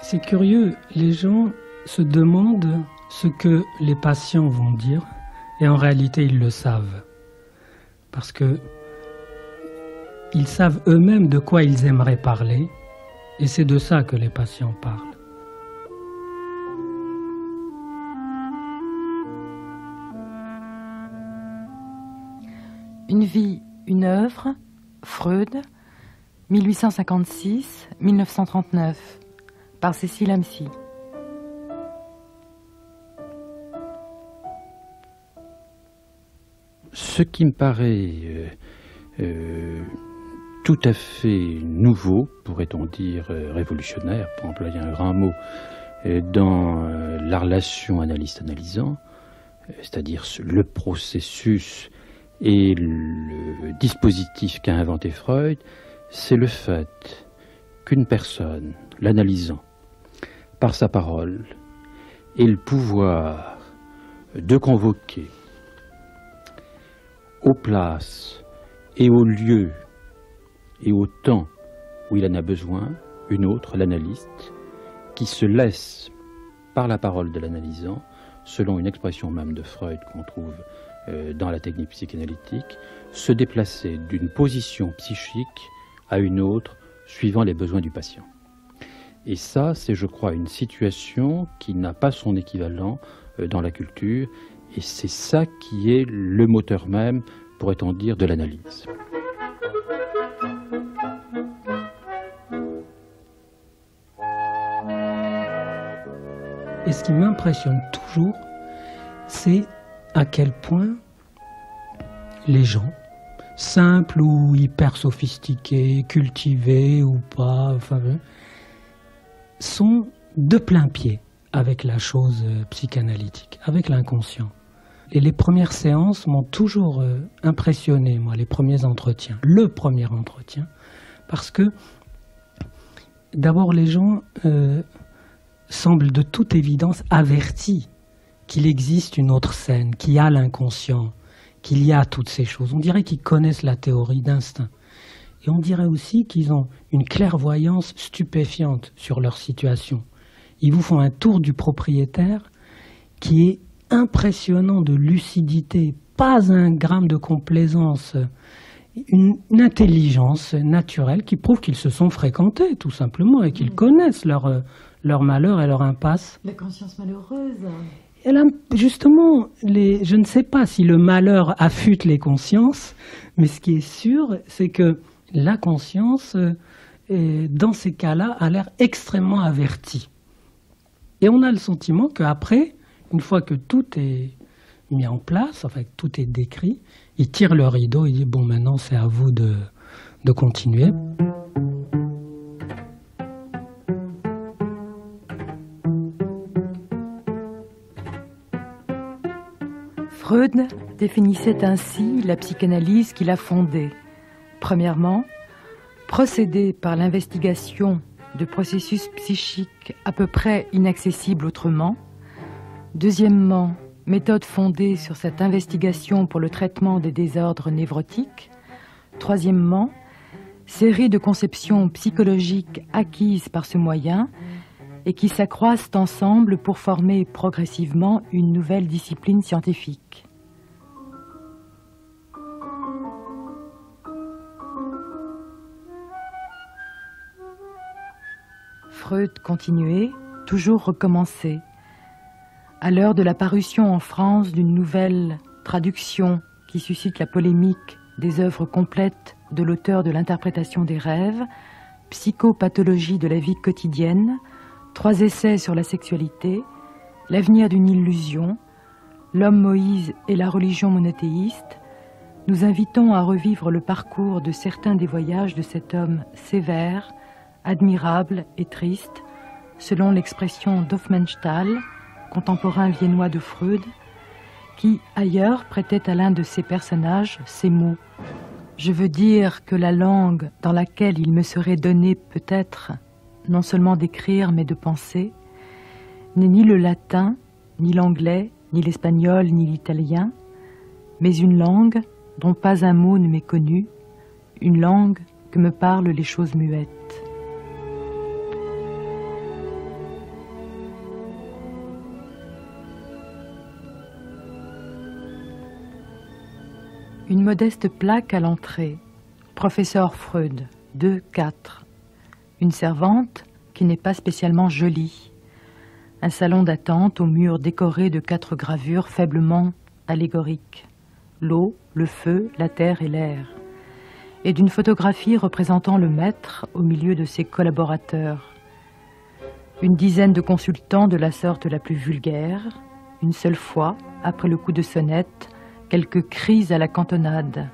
C'est curieux, les gens se demandent ce que les patients vont dire et en réalité ils le savent. Parce que ils savent eux-mêmes de quoi ils aimeraient parler et c'est de ça que les patients parlent. Une vie, une œuvre, Freud, 1856-1939, par Cécile Amcy. Ce qui me paraît tout à fait nouveau, pourrait-on dire révolutionnaire, pour employer un grand mot, dans la relation analyste-analysant, c'est-à-dire le processus et le dispositif qu'a inventé Freud, c'est le fait qu'une personne, l'analysant, par sa parole, ait le pouvoir de convoquer aux places et aux lieux et au temps où il en a besoin, une autre, l'analyste, qui se laisse, par la parole de l'analysant, selon une expression même de Freud qu'on trouve dans la technique psychanalytique, se déplacer d'une position psychique à une autre, suivant les besoins du patient. Et ça, c'est, je crois, une situation qui n'a pas son équivalent dans la culture, et c'est ça qui est le moteur même, pourrait-on dire, de l'analyse. Et ce qui m'impressionne toujours, c'est à quel point les gens, simples ou hyper sophistiqués, cultivés ou pas, enfin, sont de plein pied avec la chose psychanalytique, avec l'inconscient. Et les premières séances m'ont toujours impressionné, moi, les premiers entretiens. Le premier entretien, parce que d'abord les gens semblent de toute évidence avertis qu'il existe une autre scène, qu'il y a l'inconscient, qu'il y a toutes ces choses. On dirait qu'ils connaissent la théorie d'instinct. Et on dirait aussi qu'ils ont une clairvoyance stupéfiante sur leur situation. Ils vous font un tour du propriétaire qui est impressionnant de lucidité, pas un gramme de complaisance, une intelligence naturelle qui prouve qu'ils se sont fréquentés tout simplement et qu'ils connaissent leur malheur et leur impasse. La conscience malheureuse. Elle a, justement, je ne sais pas si le malheur affûte les consciences, mais ce qui est sûr, c'est que la conscience, dans ces cas-là, a l'air extrêmement avertie. Et on a le sentiment qu'après, une fois que tout est mis en place, enfin que tout est décrit, il tire le rideau et dit « bon, maintenant c'est à vous de continuer ». Freud définissait ainsi la psychanalyse qu'il a fondée. Premièrement, procéder par l'investigation de processus psychiques à peu près inaccessibles autrement. Deuxièmement, méthode fondée sur cette investigation pour le traitement des désordres névrotiques. Troisièmement, série de conceptions psychologiques acquises par ce moyen et qui s'accroissent ensemble pour former progressivement une nouvelle discipline scientifique. Freud continuait, toujours recommençait. À l'heure de la parution en France d'une nouvelle traduction qui suscite la polémique des œuvres complètes de l'auteur de l'interprétation des rêves, Psychopathologie de la vie quotidienne, 3 essais sur la sexualité, L'avenir d'une illusion, L'homme Moïse et la religion monothéiste, nous invitons à revivre le parcours de certains des voyages de cet homme sévère, admirable et triste, selon l'expression d'Hofmannsthal, contemporain viennois de Freud, qui, ailleurs, prêtait à l'un de ses personnages ces mots. « Je veux dire que la langue dans laquelle il me serait donné peut-être non seulement d'écrire mais de penser, n'est ni le latin, ni l'anglais, ni l'espagnol, ni l'italien, mais une langue dont pas un mot ne m'est connu, une langue que me parlent les choses muettes. » Une modeste plaque à l'entrée. Professeur Freud, 2-4. Une servante qui n'est pas spécialement jolie. Un salon d'attente aux murs décorés de 4 gravures faiblement allégoriques. L'eau, le feu, la terre et l'air. Et d'une photographie représentant le maître au milieu de ses collaborateurs. Une dizaine de consultants de la sorte la plus vulgaire. Une seule fois, après le coup de sonnette, quelques cris à la cantonade.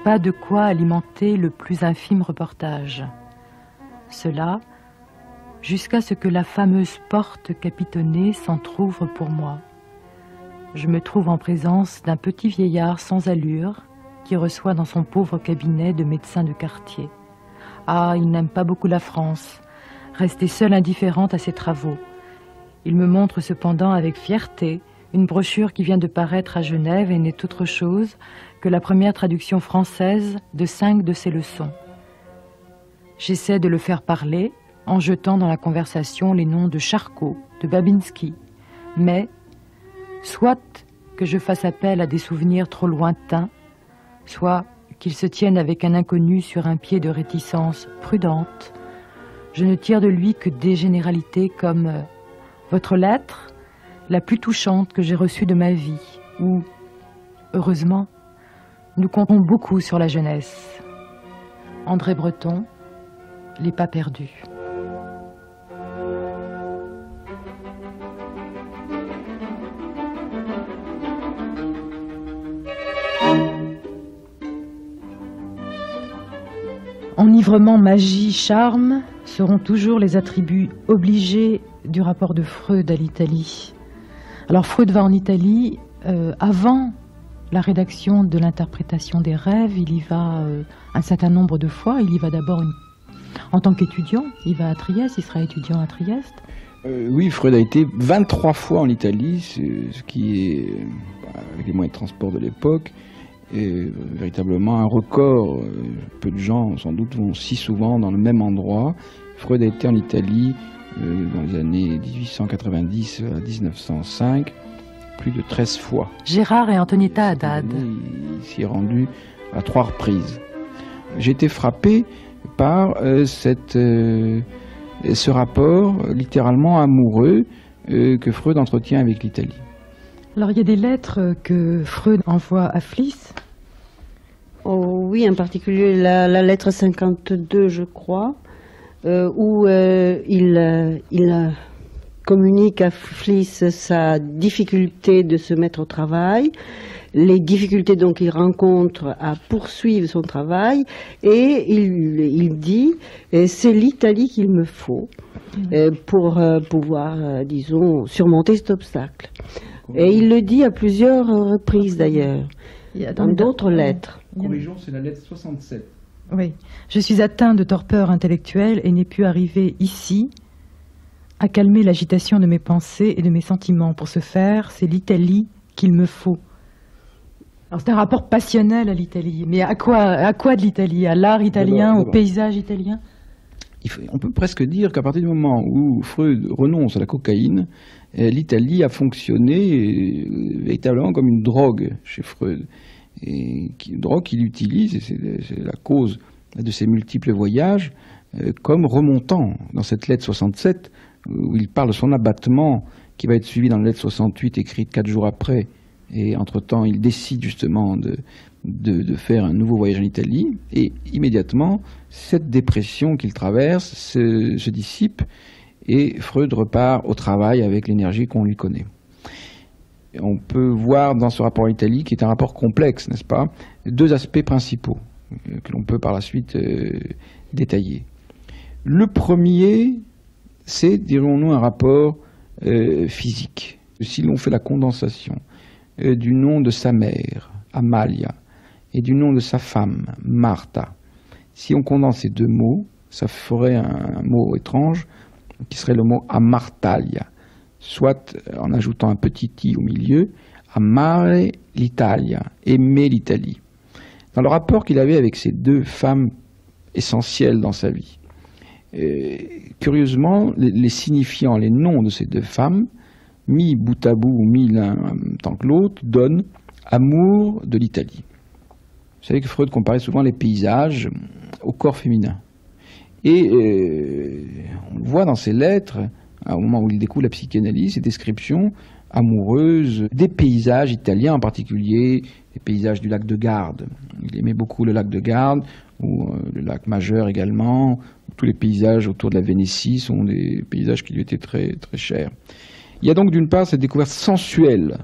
Pas de quoi alimenter le plus infime reportage. Cela, jusqu'à ce que la fameuse porte capitonnée s'entr'ouvre pour moi. Je me trouve en présence d'un petit vieillard sans allure qui reçoit dans son pauvre cabinet de médecin de quartier. Ah, il n'aime pas beaucoup la France, resté seul indifférente à ses travaux. Il me montre cependant avec fierté une brochure qui vient de paraître à Genève et n'est autre chose que la première traduction française de 5 de ses leçons. J'essaie de le faire parler en jetant dans la conversation les noms de Charcot, de Babinski, mais soit que je fasse appel à des souvenirs trop lointains, soit qu'il se tienne avec un inconnu sur un pied de réticence prudente, je ne tire de lui que des généralités comme votre lettre, la plus touchante que j'ai reçue de ma vie, où, heureusement, nous comptons beaucoup sur la jeunesse. André Breton, Les pas perdus. Enivrement, magie, charme seront toujours les attributs obligés du rapport de Freud à l'Italie. Alors Freud va en Italie avant la rédaction de l'interprétation des rêves, il y va un certain nombre de fois. Il y va d'abord en tant qu'étudiant, il va à Trieste, il sera étudiant à Trieste. Oui, Freud a été 23 fois en Italie, ce qui est, avec les moyens de transport de l'époque, est véritablement un record. Peu de gens, sans doute, vont si souvent dans le même endroit. Freud a été en Italie dans les années 1890 à 1905, plus de 13 fois. Gérard et Antonietta Haddad. Il s'y est rendu à 3 reprises. J'ai été frappé par ce rapport littéralement amoureux que Freud entretient avec l'Italie. Alors il y a des lettres que Freud envoie à Fliss. Oh, oui, en particulier la lettre 52, je crois, où il communique à Fliss sa difficulté de se mettre au travail, les difficultés donc qu'il rencontre à poursuivre son travail, et il dit c'est l'Italie qu'il me faut pour pouvoir, disons, surmonter cet obstacle. Et il le dit à plusieurs reprises d'ailleurs, dans d'autres lettres. Corrigeons, c'est la lettre 67. Oui, je suis atteint de torpeur intellectuelle et n'ai pu arriver ici à calmer l'agitation de mes pensées et de mes sentiments. Pour ce faire, c'est l'Italie qu'il me faut. Alors c'est un rapport passionnel à l'Italie. Mais à quoi de l'Italie? À l'art italien, au paysage italien? On peut presque dire qu'à partir du moment où Freud renonce à la cocaïne, l'Italie a fonctionné véritablement comme une drogue chez Freud. Et une drogue qu'il utilise, et c'est la cause de ses multiples voyages, comme remontant dans cette lettre 67, où il parle de son abattement, qui va être suivi dans la lettre 68, écrite 4 jours après. Et entre-temps, il décide justement de faire un nouveau voyage en Italie. Et immédiatement, cette dépression qu'il traverse se dissipe, et Freud repart au travail avec l'énergie qu'on lui connaît. On peut voir dans ce rapport à l'Italie, qui est un rapport complexe, n'est-ce pas, 2 aspects principaux que l'on peut par la suite détailler. Le premier, c'est, dirons-nous, un rapport physique. Si l'on fait la condensation du nom de sa mère, Amalia, et du nom de sa femme, Martha, si on condense ces 2 mots, ça ferait un mot étrange, qui serait le mot Amartalia, soit en ajoutant un petit i au milieu, amare l'Italia, aimer l'Italie. Dans le rapport qu'il avait avec ces 2 femmes essentielles dans sa vie, curieusement, les signifiants, les noms de ces 2 femmes, mis bout à bout ou mis l'un en même temps que l'autre, donnent amour de l'Italie. Vous savez que Freud comparait souvent les paysages au corps féminin. Et on le voit dans ses lettres, au moment où il découvre la psychanalyse, ces descriptions amoureuses des paysages italiens, en particulier les paysages du lac de Garde. Il aimait beaucoup le lac de Garde, ou le lac Majeur également. Tous les paysages autour de la Vénétie sont des paysages qui lui étaient très, très chers. Il y a donc d'une part cette découverte sensuelle.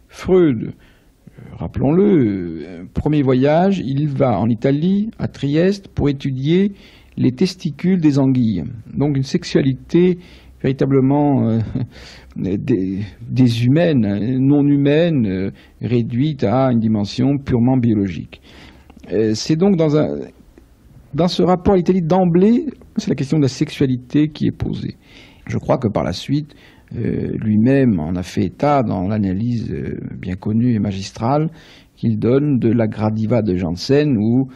Freud, rappelons-le, premier voyage, il va en Italie, à Trieste, pour étudier les testicules des anguilles. Donc une sexualité véritablement déshumaine, non humaine, réduite à une dimension purement biologique. C'est donc dans ce rapport à l'Italie d'emblée, c'est la question de la sexualité qui est posée. Je crois que par la suite, lui-même en a fait état dans l'analyse bien connue et magistrale qu'il donne de la Gradiva de Janssen, où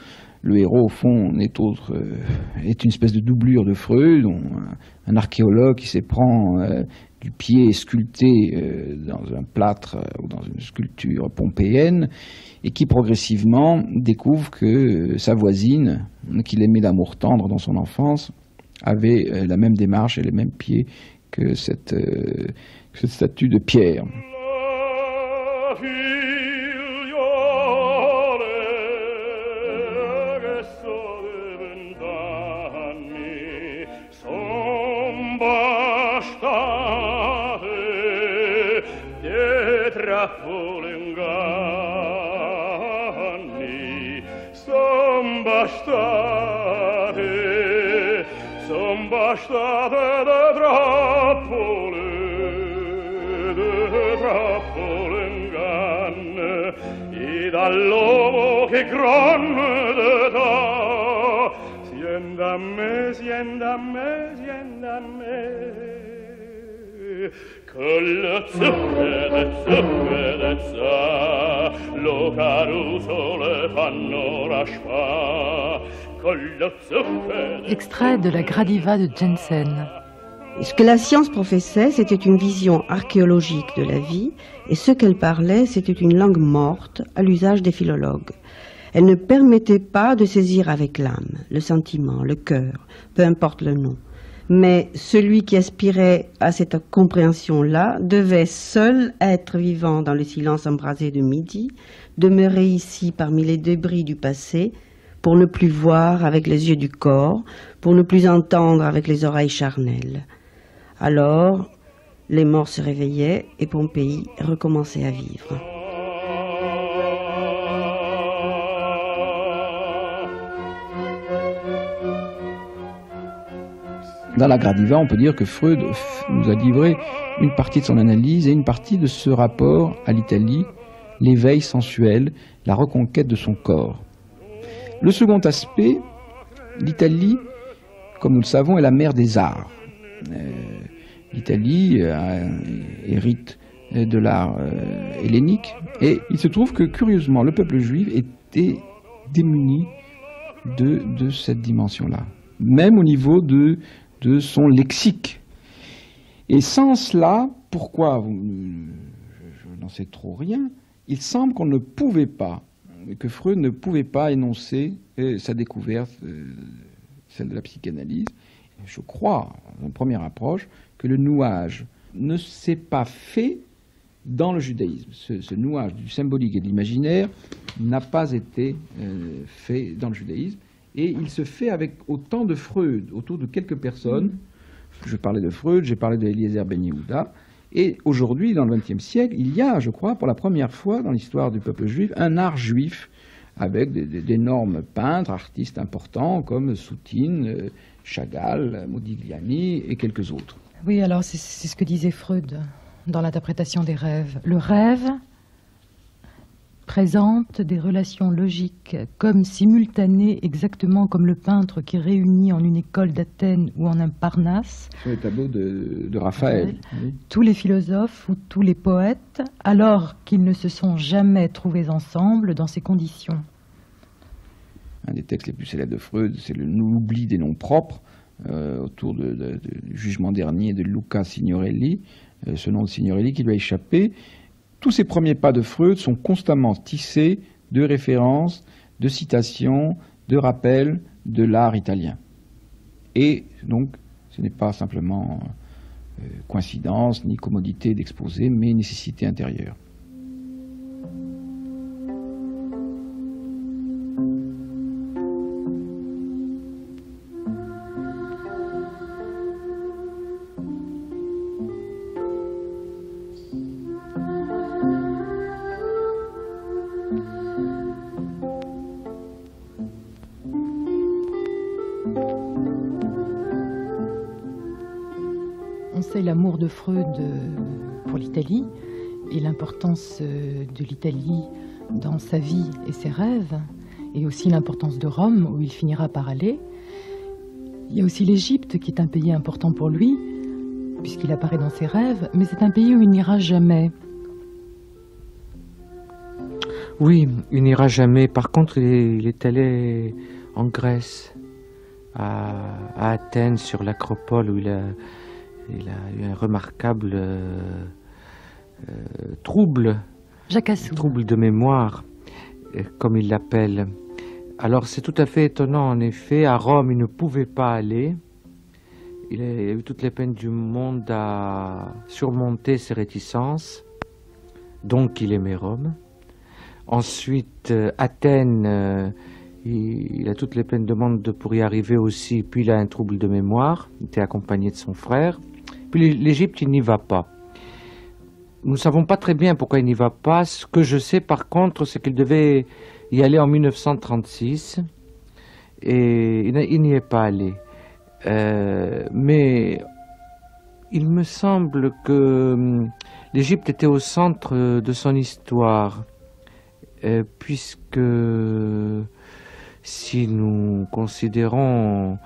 le héros, au fond, est une espèce de doublure de Freud, un archéologue qui s'éprend du pied sculpté dans un plâtre ou dans une sculpture pompéenne, et qui progressivement découvre que sa voisine, qu'il aimait d'amour tendre dans son enfance, avait la même démarche et les mêmes pieds que cette statue de pierre. Dall'uomo che grande sienda a me, sienda a me, sienda a me, che le zuccherezza, lo caruso le fanno raspa, che le zuccherezza. Extrait de la Gradiva de Janssen. Ce que la science professait, c'était une vision archéologique de la vie, et ce qu'elle parlait, c'était une langue morte à l'usage des philologues. Elle ne permettait pas de saisir avec l'âme, le sentiment, le cœur, peu importe le nom. Mais celui qui aspirait à cette compréhension-là devait seul être vivant dans le silence embrasé de midi, demeurer ici parmi les débris du passé, pour ne plus voir avec les yeux du corps, pour ne plus entendre avec les oreilles charnelles. Alors, les morts se réveillaient et Pompéi recommençait à vivre. Dans la Gradiva, on peut dire que Freud nous a livré une partie de son analyse et une partie de ce rapport à l'Italie, l'éveil sensuel, la reconquête de son corps. Le second aspect, l'Italie, comme nous le savons, est la mère des arts. L'Italie hérite de l'art hellénique, et il se trouve que, curieusement, le peuple juif était démuni de cette dimension-là, même au niveau de son lexique. Et sans cela, pourquoi je n'en sais trop rien, il semble qu'on ne pouvait pas, que Freud ne pouvait pas énoncer sa découverte, celle de la psychanalyse. Je crois, en première approche, que le nouage ne s'est pas fait dans le judaïsme. Ce nouage du symbolique et de l'imaginaire n'a pas été fait dans le judaïsme, et il se fait avec autant de Freud, autour de quelques personnes. Je parlais de Freud, j'ai parlé d'Eliezer Ben Yehuda, et aujourd'hui, dans le XXe siècle, il y a, je crois, pour la première fois dans l'histoire du peuple juif, un art juif, avec d'énormes peintres, artistes importants, comme Soutine, Chagall, Modigliani et quelques autres. Oui, alors c'est ce que disait Freud dans l'interprétation des rêves. Le rêve présente des relations logiques comme simultanées, exactement comme le peintre qui réunit en une école d'Athènes ou en un Parnasse. Sur les tableaux de Raphaël. Oui. Tous les philosophes ou tous les poètes, alors qu'ils ne se sont jamais trouvés ensemble dans ces conditions. Un des textes les plus célèbres de Freud, c'est l'oubli des noms propres, autour du jugement dernier de Luca Signorelli, ce nom de Signorelli qui lui a échappé. Tous ces premiers pas de Freud sont constamment tissés de références, de citation, de rappel de l'art italien. Et donc, ce n'est pas simplement coïncidence ni commodité d'exposer, mais nécessité intérieure. On sait l'amour de Freud pour l'Italie et l'importance de l'Italie dans sa vie et ses rêves, et aussi l'importance de Rome où il finira par aller. Il y a aussi l'Égypte qui est un pays important pour lui, puisqu'il apparaît dans ses rêves, mais c'est un pays où il n'ira jamais. Oui, il n'ira jamais. Par contre, il est allé en Grèce, à Athènes, sur l'Acropole, où il a eu un remarquable trouble de mémoire, comme il l'appelle. Alors c'est tout à fait étonnant, en effet. À Rome, il ne pouvait pas aller. Il a eu toutes les peines du monde à surmonter ses réticences. Donc il aimait Rome. Ensuite, Athènes, il a toutes les peines du monde pour y arriver aussi. Puis il a un trouble de mémoire. Il était accompagné de son frère. Puis l'Égypte, il n'y va pas. Nous ne savons pas très bien pourquoi il n'y va pas. Ce que je sais par contre, c'est qu'il devait y aller en 1936 et il n'y est pas allé. Mais il me semble que l'Égypte était au centre de son histoire, puisque si nous considérons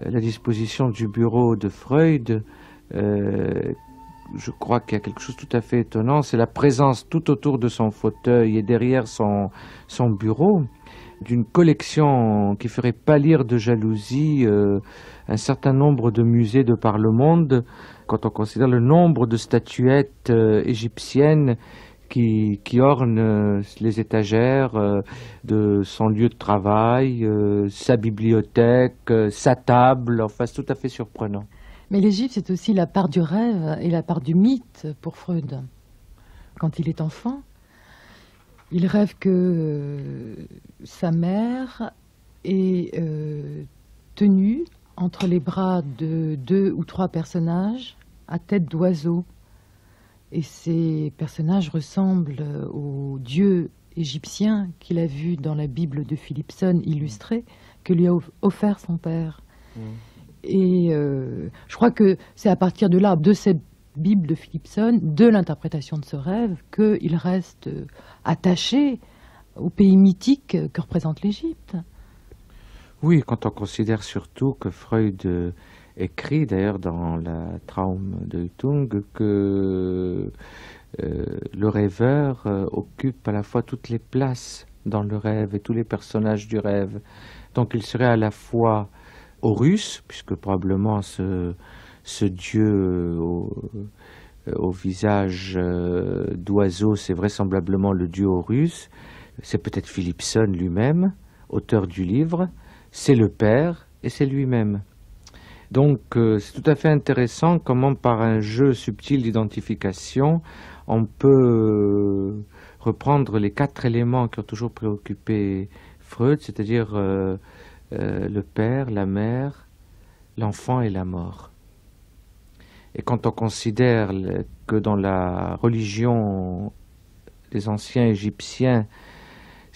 la disposition du bureau de Freud, je crois qu'il y a quelque chose de tout à fait étonnant, c'est la présence tout autour de son fauteuil et derrière son bureau d'une collection qui ferait pâlir de jalousie un certain nombre de musées de par le monde, quand on considère le nombre de statuettes égyptiennes qui ornent les étagères de son lieu de travail, sa bibliothèque, sa table, enfin c'est tout à fait surprenant. Mais l'Égypte, c'est aussi la part du rêve et la part du mythe pour Freud. Quand il est enfant, il rêve que sa mère est tenue entre les bras de 2 ou 3 personnages à tête d'oiseau. Et ces personnages ressemblent aux dieux égyptiens qu'il a vus dans la Bible de Philippson illustrée, que lui a offert son père. Et je crois que c'est à partir de là, de cette Bible de Philippson, de l'interprétation de ce rêve, qu'il reste attaché au pays mythique que représente l'Égypte. Oui, quand on considère surtout que Freud écrit, d'ailleurs dans la Traum de Tung, que le rêveur occupe à la fois toutes les places dans le rêve et tous les personnages du rêve. Donc il serait à la fois Horus, puisque probablement ce dieu au visage d'oiseau, c'est vraisemblablement le dieu Horus, c'est peut-être Philippson lui-même, auteur du livre, c'est le père et c'est lui-même. Donc c'est tout à fait intéressant comment par un jeu subtil d'identification, on peut reprendre les 4 éléments qui ont toujours préoccupé Freud, c'est-à-dire le père, la mère, l'enfant et la mort. Et quand on considère que dans la religion des anciens Égyptiens,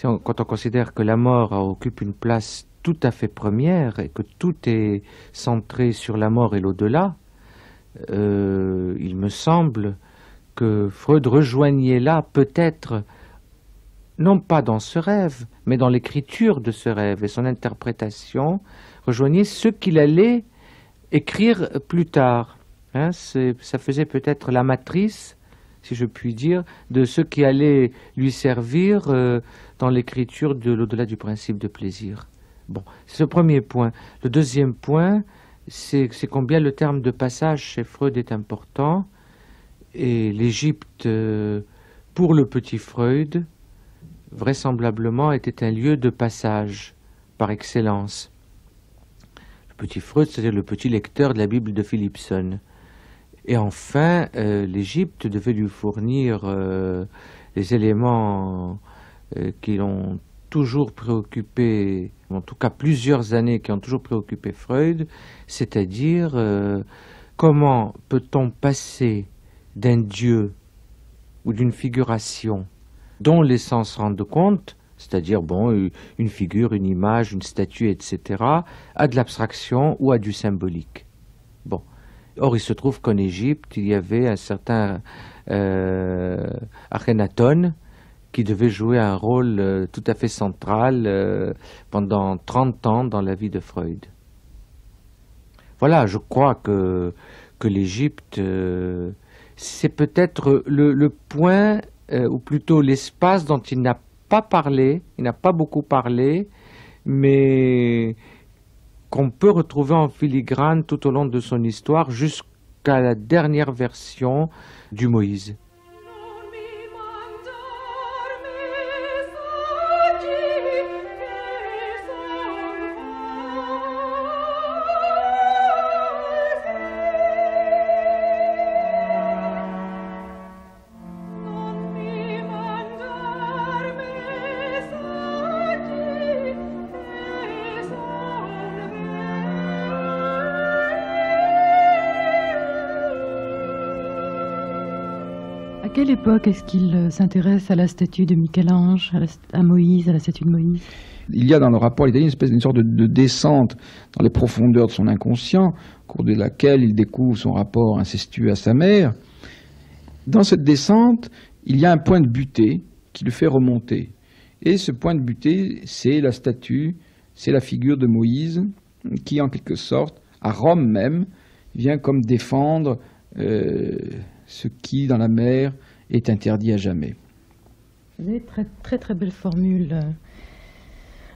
quand on considère que la mort occupe une place tout à fait première et que tout est centré sur la mort et l'au-delà, il me semble que Freud rejoignait là peut-être, non pas dans ce rêve, mais dans l'écriture de ce rêve et son interprétation, rejoignait ce qu'il allait écrire plus tard. Hein, ça faisait peut-être la matrice, si je puis dire, de ce qui allait lui servir dans l'écriture de l'au-delà du principe de plaisir. Bon, c'est ce premier point. Le deuxième point, c'est combien le terme de passage chez Freud est important. Et l'Égypte, pour le petit Freud, vraisemblablement était un lieu de passage par excellence. Le petit Freud, c'est-à-dire le petit lecteur de la Bible de Philippson. Et enfin, l'Égypte devait lui fournir les éléments qui l'ont toujours préoccupé, en tout cas plusieurs années qui ont toujours préoccupé Freud, c'est-à-dire comment peut-on passer d'un dieu ou d'une figuration dont les sens se rendent compte, c'est-à-dire bon, une figure, une image, une statue, etc., à de l'abstraction ou à du symbolique. Bon. Or, il se trouve qu'en Égypte, il y avait un certain Akhenaton qui devait jouer un rôle tout à fait central pendant 30 ans dans la vie de Freud. Voilà, je crois que l'Égypte, c'est peut-être le point, ou plutôt l'espace dont il n'a pas parlé, il n'a pas beaucoup parlé, mais qu'on peut retrouver en filigrane tout au long de son histoire jusqu'à la dernière version du Moïse. À quelle époque est-ce qu'il s'intéresse à la statue de Michel-Ange, à Moïse, à la statue de Moïse? Il y a dans le rapport italien une sorte de descente dans les profondeurs de son inconscient, au cours de laquelle il découvre son rapport incestueux à sa mère. Dans cette descente, il y a un point de butée qui le fait remonter. Et ce point de butée, c'est la statue, c'est la figure de Moïse, qui en quelque sorte, à Rome même, vient comme défendre ce qui, dans la mer, est interdit à jamais. Vous avez très belle formule.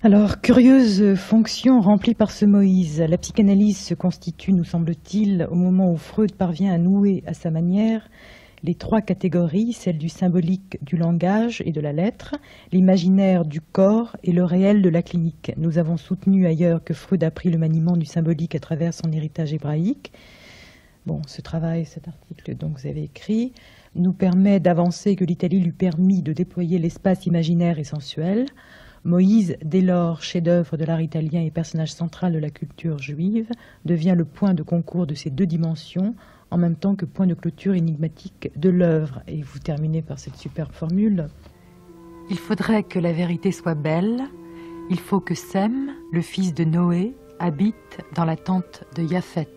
Alors, curieuse fonction remplie par ce Moïse. La psychanalyse se constitue, nous semble-t-il, au moment où Freud parvient à nouer à sa manière les trois catégories, celle du symbolique, du langage et de la lettre, l'imaginaire du corps et le réel de la clinique. Nous avons soutenu ailleurs que Freud a pris le maniement du symbolique à travers son héritage hébraïque. Bon, ce travail, cet article dont vous avez écrit, nous permet d'avancer que l'Italie lui permit de déployer l'espace imaginaire et sensuel. Moïse, dès lors chef-d'œuvre de l'art italien et personnage central de la culture juive, devient le point de concours de ces deux dimensions, en même temps que point de clôture énigmatique de l'œuvre. Et vous terminez par cette superbe formule. Il faudrait que la vérité soit belle, il faut que Sem, le fils de Noé, habite dans la tente de Japhet.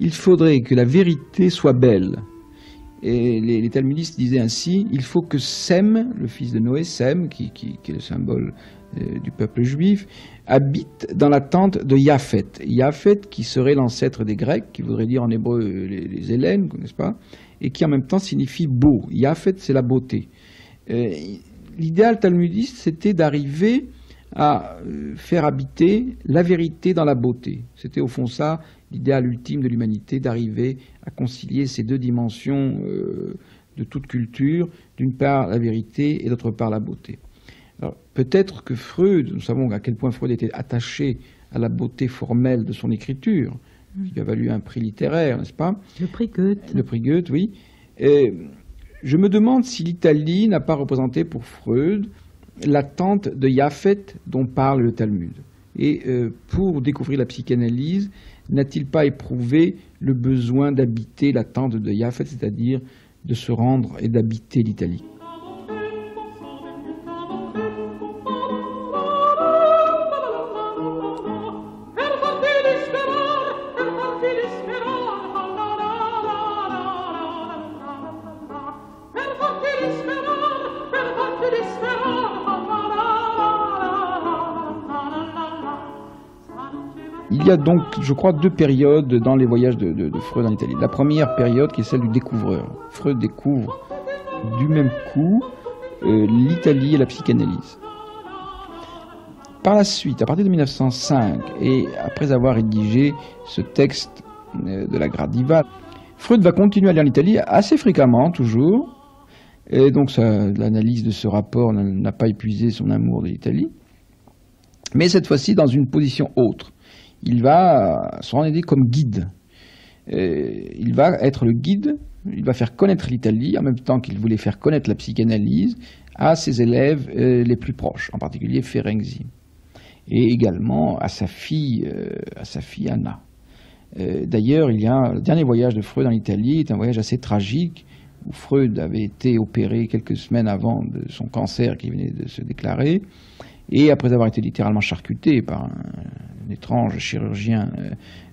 Il faudrait que la vérité soit belle. Et les talmudistes disaient ainsi, il faut que Sem, le fils de Noé, Sem, qui est le symbole du peuple juif, habite dans la tente de Japhet. Japhet qui serait l'ancêtre des Grecs, qui voudrait dire en hébreu les Hellènes, n'est-ce pas, et qui en même temps signifie beau. Japhet, c'est la beauté. L'idéal talmudiste, c'était d'arriver à faire habiter la vérité dans la beauté. C'était au fond ça, l'idéal ultime de l'humanité, d'arriver à concilier ces deux dimensions de toute culture, d'une part la vérité et d'autre part la beauté. Alors, peut-être que Freud, nous savons à quel point Freud était attaché à la beauté formelle de son écriture, qui a valu un prix littéraire, n'est-ce pas? Le prix Goethe. Le prix Goethe, oui. Je me demande si l'Italie n'a pas représenté pour Freud la tente de Japhet dont parle le Talmud. Et pour découvrir la psychanalyse, n'a-t-il pas éprouvé le besoin d'habiter la tente de Japhet, c'est-à-dire de se rendre et d'habiter l'Italie? Il y a donc, je crois, deux périodes dans les voyages de Freud en Italie. La première période qui est celle du découvreur. Freud découvre du même coup l'Italie et la psychanalyse. Par la suite, à partir de 1905, et après avoir rédigé ce texte de la Gradiva, Freud va continuer à aller en Italie assez fréquemment, toujours, Et donc l'analyse de ce rapport n'a pas épuisé son amour de l'Italie. Mais cette fois-ci dans une position autre. Il va se rendre aider comme guide. Il va être le guide, il va faire connaître l'Italie en même temps qu'il voulait faire connaître la psychanalyse à ses élèves les plus proches, en particulier Ferenczi, et également à sa fille Anna. D'ailleurs, le dernier voyage de Freud en Italie est un voyage assez tragique, où Freud avait été opéré quelques semaines avant de son cancer qui venait de se déclarer, et après avoir été littéralement charcuté par un étrange chirurgien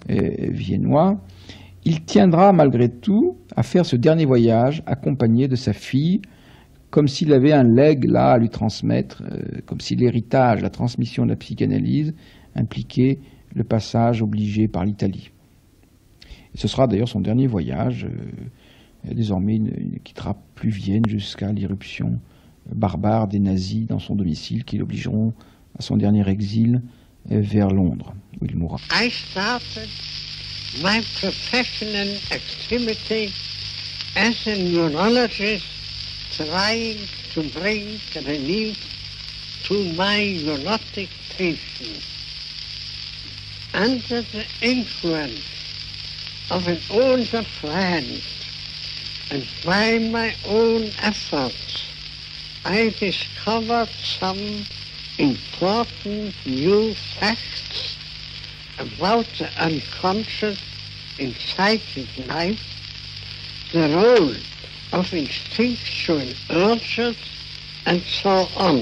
viennois, il tiendra malgré tout à faire ce dernier voyage accompagné de sa fille, comme s'il avait un legs là à lui transmettre, comme si l'héritage, la transmission de la psychanalyse impliquait le passage obligé par l'Italie. Et ce sera d'ailleurs son dernier voyage. Désormais, il ne quittera plus Vienne jusqu'à l'irruption barbare des nazis dans son domicile qui l'obligeront à son dernier exil vers Londres, où il mourra. I started my professional activity as a neurologist, trying to bring relief to my neurotic patients. Under the influence of an older friend and by my own efforts, I discovered some important new facts about the unconscious in psychic life, the role of instinctual urges, and so on.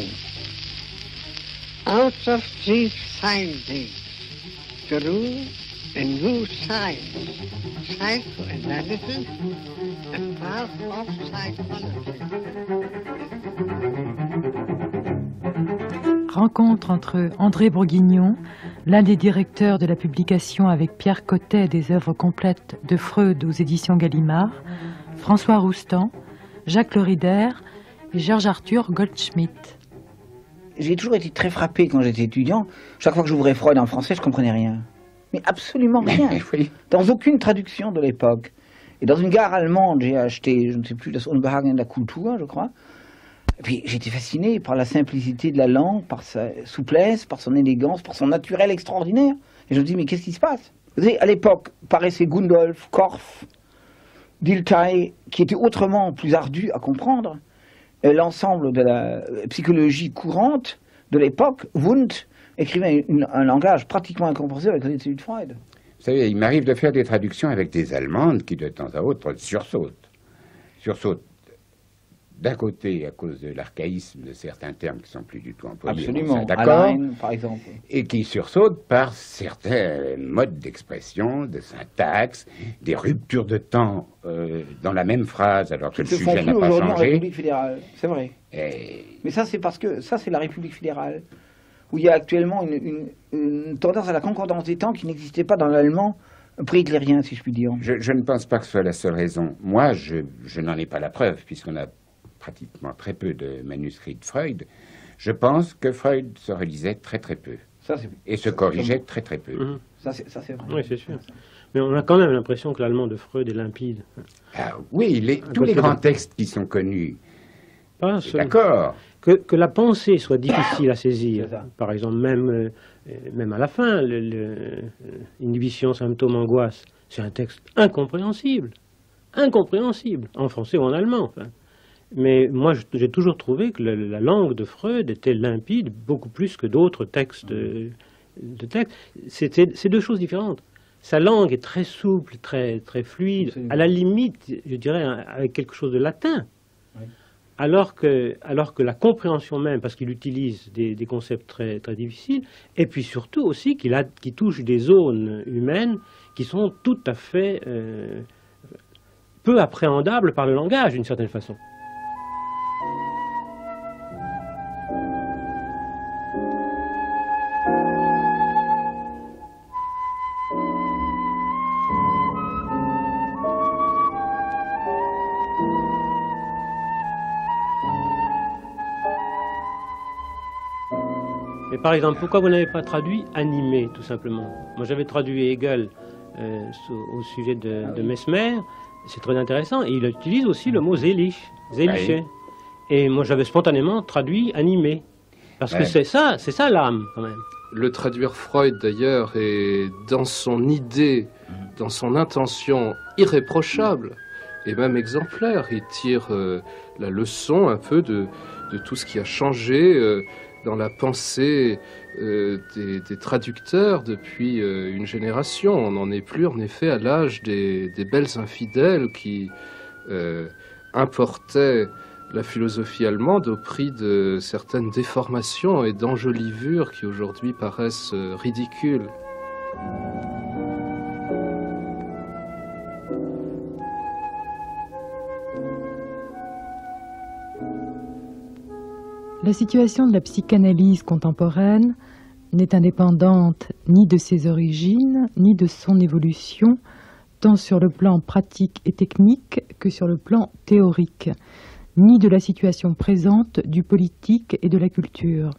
Out of these findings grew a new science, psychoanalysis, a part of psychology. Rencontre entre André Bourguignon, l'un des directeurs de la publication avec Pierre Cotet des œuvres complètes de Freud aux éditions Gallimard, François Roustan, Jacques Lorider et Georges-Arthur Goldschmidt. J'ai toujours été très frappé quand j'étais étudiant. Chaque fois que j'ouvrais Freud en français, je ne comprenais rien. Mais absolument rien. Oui. Dans aucune traduction de l'époque. Et dans une gare allemande, j'ai acheté, je ne sais plus, das Unbehagen der Kultur, je crois. Et puis j'étais fasciné par la simplicité de la langue, par sa souplesse, par son élégance, par son naturel extraordinaire. Et je me dis, mais qu'est-ce qui se passe? Vous savez, à l'époque, paraissaient Gundolf, Korff, Dilthey, qui étaient autrement plus ardus à comprendre. L'ensemble de la psychologie courante de l'époque, Wundt, écrivait un langage pratiquement incompréhensible avec les études de Freud. Vous savez, il m'arrive de faire des traductions avec des Allemandes qui, de temps à autre, sursautent. Sursautent d'un côté à cause de l'archaïsme de certains termes qui ne sont plus du tout employés. Absolument, d'accord, Allein, par exemple. Et qui sursautent par certains modes d'expression, de syntaxe, des ruptures de temps dans la même phrase alors que le sujet n'a pas changé. En République fédérale, c'est vrai. Mais ça, c'est parce que ça, c'est la République fédérale, où il y a actuellement une tendance à la concordance des temps qui n'existait pas dans l'allemand pré-hitlérien, si je puis dire. Je ne pense pas que ce soit la seule raison. Moi, je n'en ai pas la preuve, puisqu'on a pratiquement très peu de manuscrits de Freud. Je pense que Freud se relisait très très peu. Ça, et se corrigeait très très peu. Mmh. Ça, c'est vrai. Oui, c'est sûr. Mais on a quand même l'impression que l'allemand de Freud est limpide. Ah, oui, tous les grands textes qui sont connus. D'accord. Que la pensée soit difficile à saisir. Par exemple, même à la fin, inhibition, symptôme, angoisse, c'est un texte incompréhensible. Incompréhensible, en français ou en allemand. Enfin. Mais moi, j'ai toujours trouvé que la langue de Freud était limpide, beaucoup plus que d'autres textes. C'est deux choses différentes. Sa langue est très souple, très, très fluide, à la limite, je dirais, avec quelque chose de latin. Oui. Alors que la compréhension même, parce qu'il utilise des concepts très, très difficiles, et puis surtout aussi qu'il touche des zones humaines qui sont tout à fait peu appréhendables par le langage, d'une certaine façon. Mais par exemple, pourquoi vous n'avez pas traduit animé, tout simplement? Moi, j'avais traduit Hegel au sujet de Mesmer, c'est très intéressant, et il utilise aussi le mot Seelische. Et moi, j'avais spontanément traduit animé. Parce que c'est ça l'âme, quand même. Le traduire Freud, d'ailleurs, est dans son idée, dans son intention irréprochable et même exemplaire. Il tire la leçon un peu de tout ce qui a changé dans la pensée des traducteurs depuis une génération. On n'en est plus, en effet, à l'âge des belles infidèles qui importaient la philosophie allemande au prix de certaines déformations et d'enjolivures qui aujourd'hui paraissent ridicules. La situation de la psychanalyse contemporaine n'est indépendante ni de ses origines, ni de son évolution, tant sur le plan pratique et technique que sur le plan théorique, ni de la situation présente du politique et de la culture.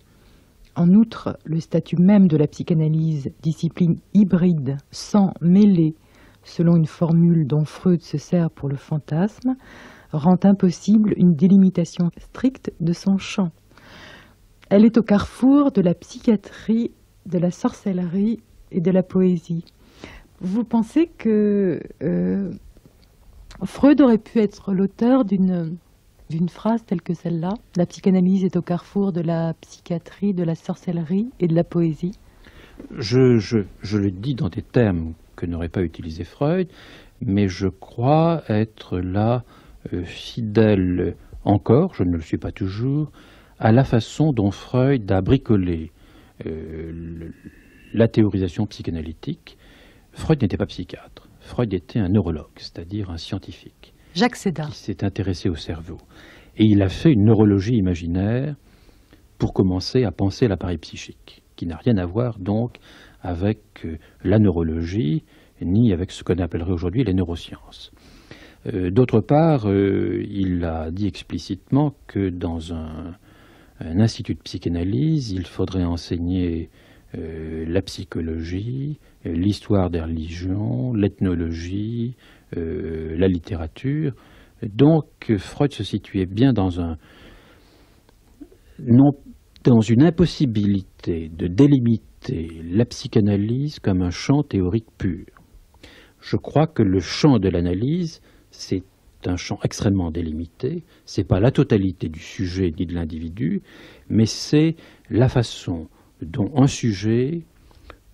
En outre, le statut même de la psychanalyse, discipline hybride, sans mêler, selon une formule dont Freud se sert pour le fantasme, rend impossible une délimitation stricte de son champ. Elle est au carrefour de la psychiatrie, de la sorcellerie et de la poésie. Vous pensez que Freud aurait pu être l'auteur d'une phrase telle que celle-là? La psychanalyse est au carrefour de la psychiatrie, de la sorcellerie et de la poésie. Je le dis dans des termes que n'aurait pas utilisé Freud, mais je crois être là fidèle encore, je ne le suis pas toujours, à la façon dont Freud a bricolé la théorisation psychanalytique. Freud n'était pas psychiatre, Freud était un neurologue, c'est-à-dire un scientifique. Jacques Sédat. Qui s'est intéressé au cerveau. Et il a fait une neurologie imaginaire pour commencer à penser l'appareil psychique, qui n'a rien à voir donc avec la neurologie, ni avec ce qu'on appellerait aujourd'hui les neurosciences. D'autre part, il a dit explicitement que dans un institut de psychanalyse, il faudrait enseigner la psychologie, l'histoire des religions, l'ethnologie, la littérature. Donc Freud se situait bien dans une impossibilité de délimiter la psychanalyse comme un champ théorique pur. Je crois que le champ de l'analyse, c'est un champ extrêmement délimité, c'est pas la totalité du sujet ni de l'individu, mais c'est la façon dont un sujet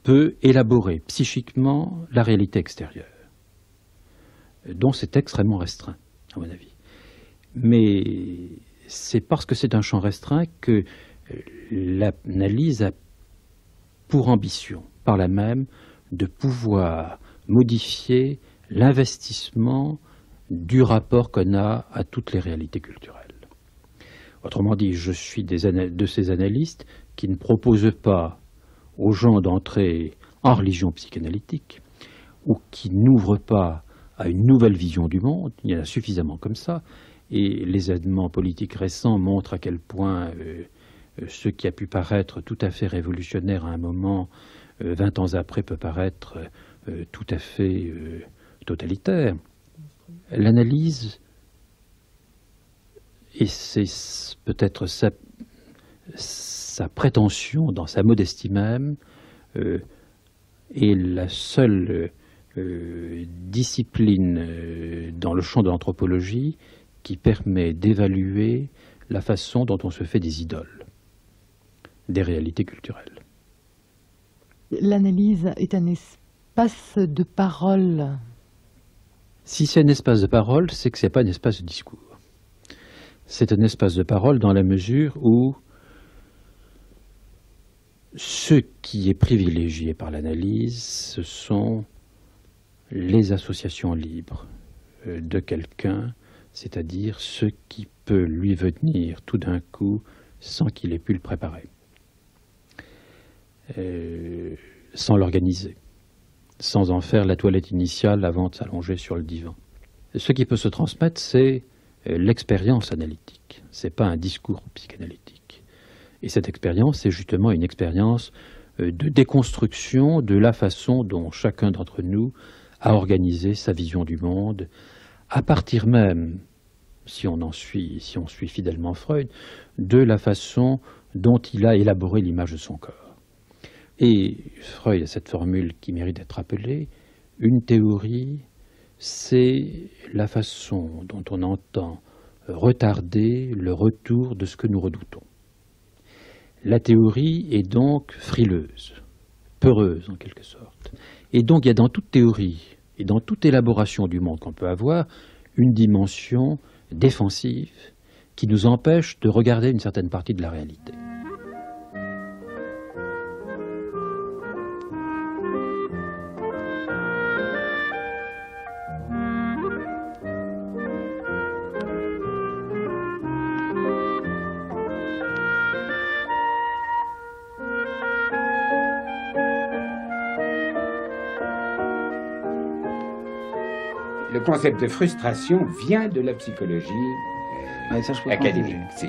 peut élaborer psychiquement la réalité extérieure. Donc c'est extrêmement restreint, à mon avis. Mais c'est parce que c'est un champ restreint que l'analyse a pour ambition, par là même, de pouvoir modifier l'investissement du rapport qu'on a à toutes les réalités culturelles. Autrement dit, je suis de ces analystes qui ne proposent pas aux gens d'entrer en religion psychanalytique ou qui n'ouvrent pas à une nouvelle vision du monde. Il y en a suffisamment comme ça. Et les événements politiques récents montrent à quel point ce qui a pu paraître tout à fait révolutionnaire à un moment, 20 ans après, peut paraître tout à fait totalitaire. L'analyse, et c'est peut-être sa prétention dans sa modestie même, est la seule discipline dans le champ de l'anthropologie qui permet d'évaluer la façon dont on se fait des idoles, des réalités culturelles. L'analyse est un espace de parole. Si c'est un espace de parole, c'est que ce n'est pas un espace de discours. C'est un espace de parole dans la mesure où ce qui est privilégié par l'analyse, ce sont les associations libres de quelqu'un, c'est-à-dire ce qui peut lui venir tout d'un coup sans qu'il ait pu le préparer, sans l'organiser, sans en faire la toilette initiale avant de s'allonger sur le divan. Ce qui peut se transmettre, c'est l'expérience analytique, ce n'est pas un discours psychanalytique. Et cette expérience, c'est justement une expérience de déconstruction de la façon dont chacun d'entre nous a organisé sa vision du monde, à partir même si on suit fidèlement Freud, de la façon dont il a élaboré l'image de son corps. Et Freud a cette formule qui mérite d'être rappelée: une théorie, c'est la façon dont on entend retarder le retour de ce que nous redoutons. La théorie est donc frileuse, peureuse en quelque sorte. Et donc il y a dans toute théorie et dans toute élaboration du monde qu'on peut avoir une dimension défensive qui nous empêche de regarder une certaine partie de la réalité. Le concept de frustration vient de la psychologie académique. Si.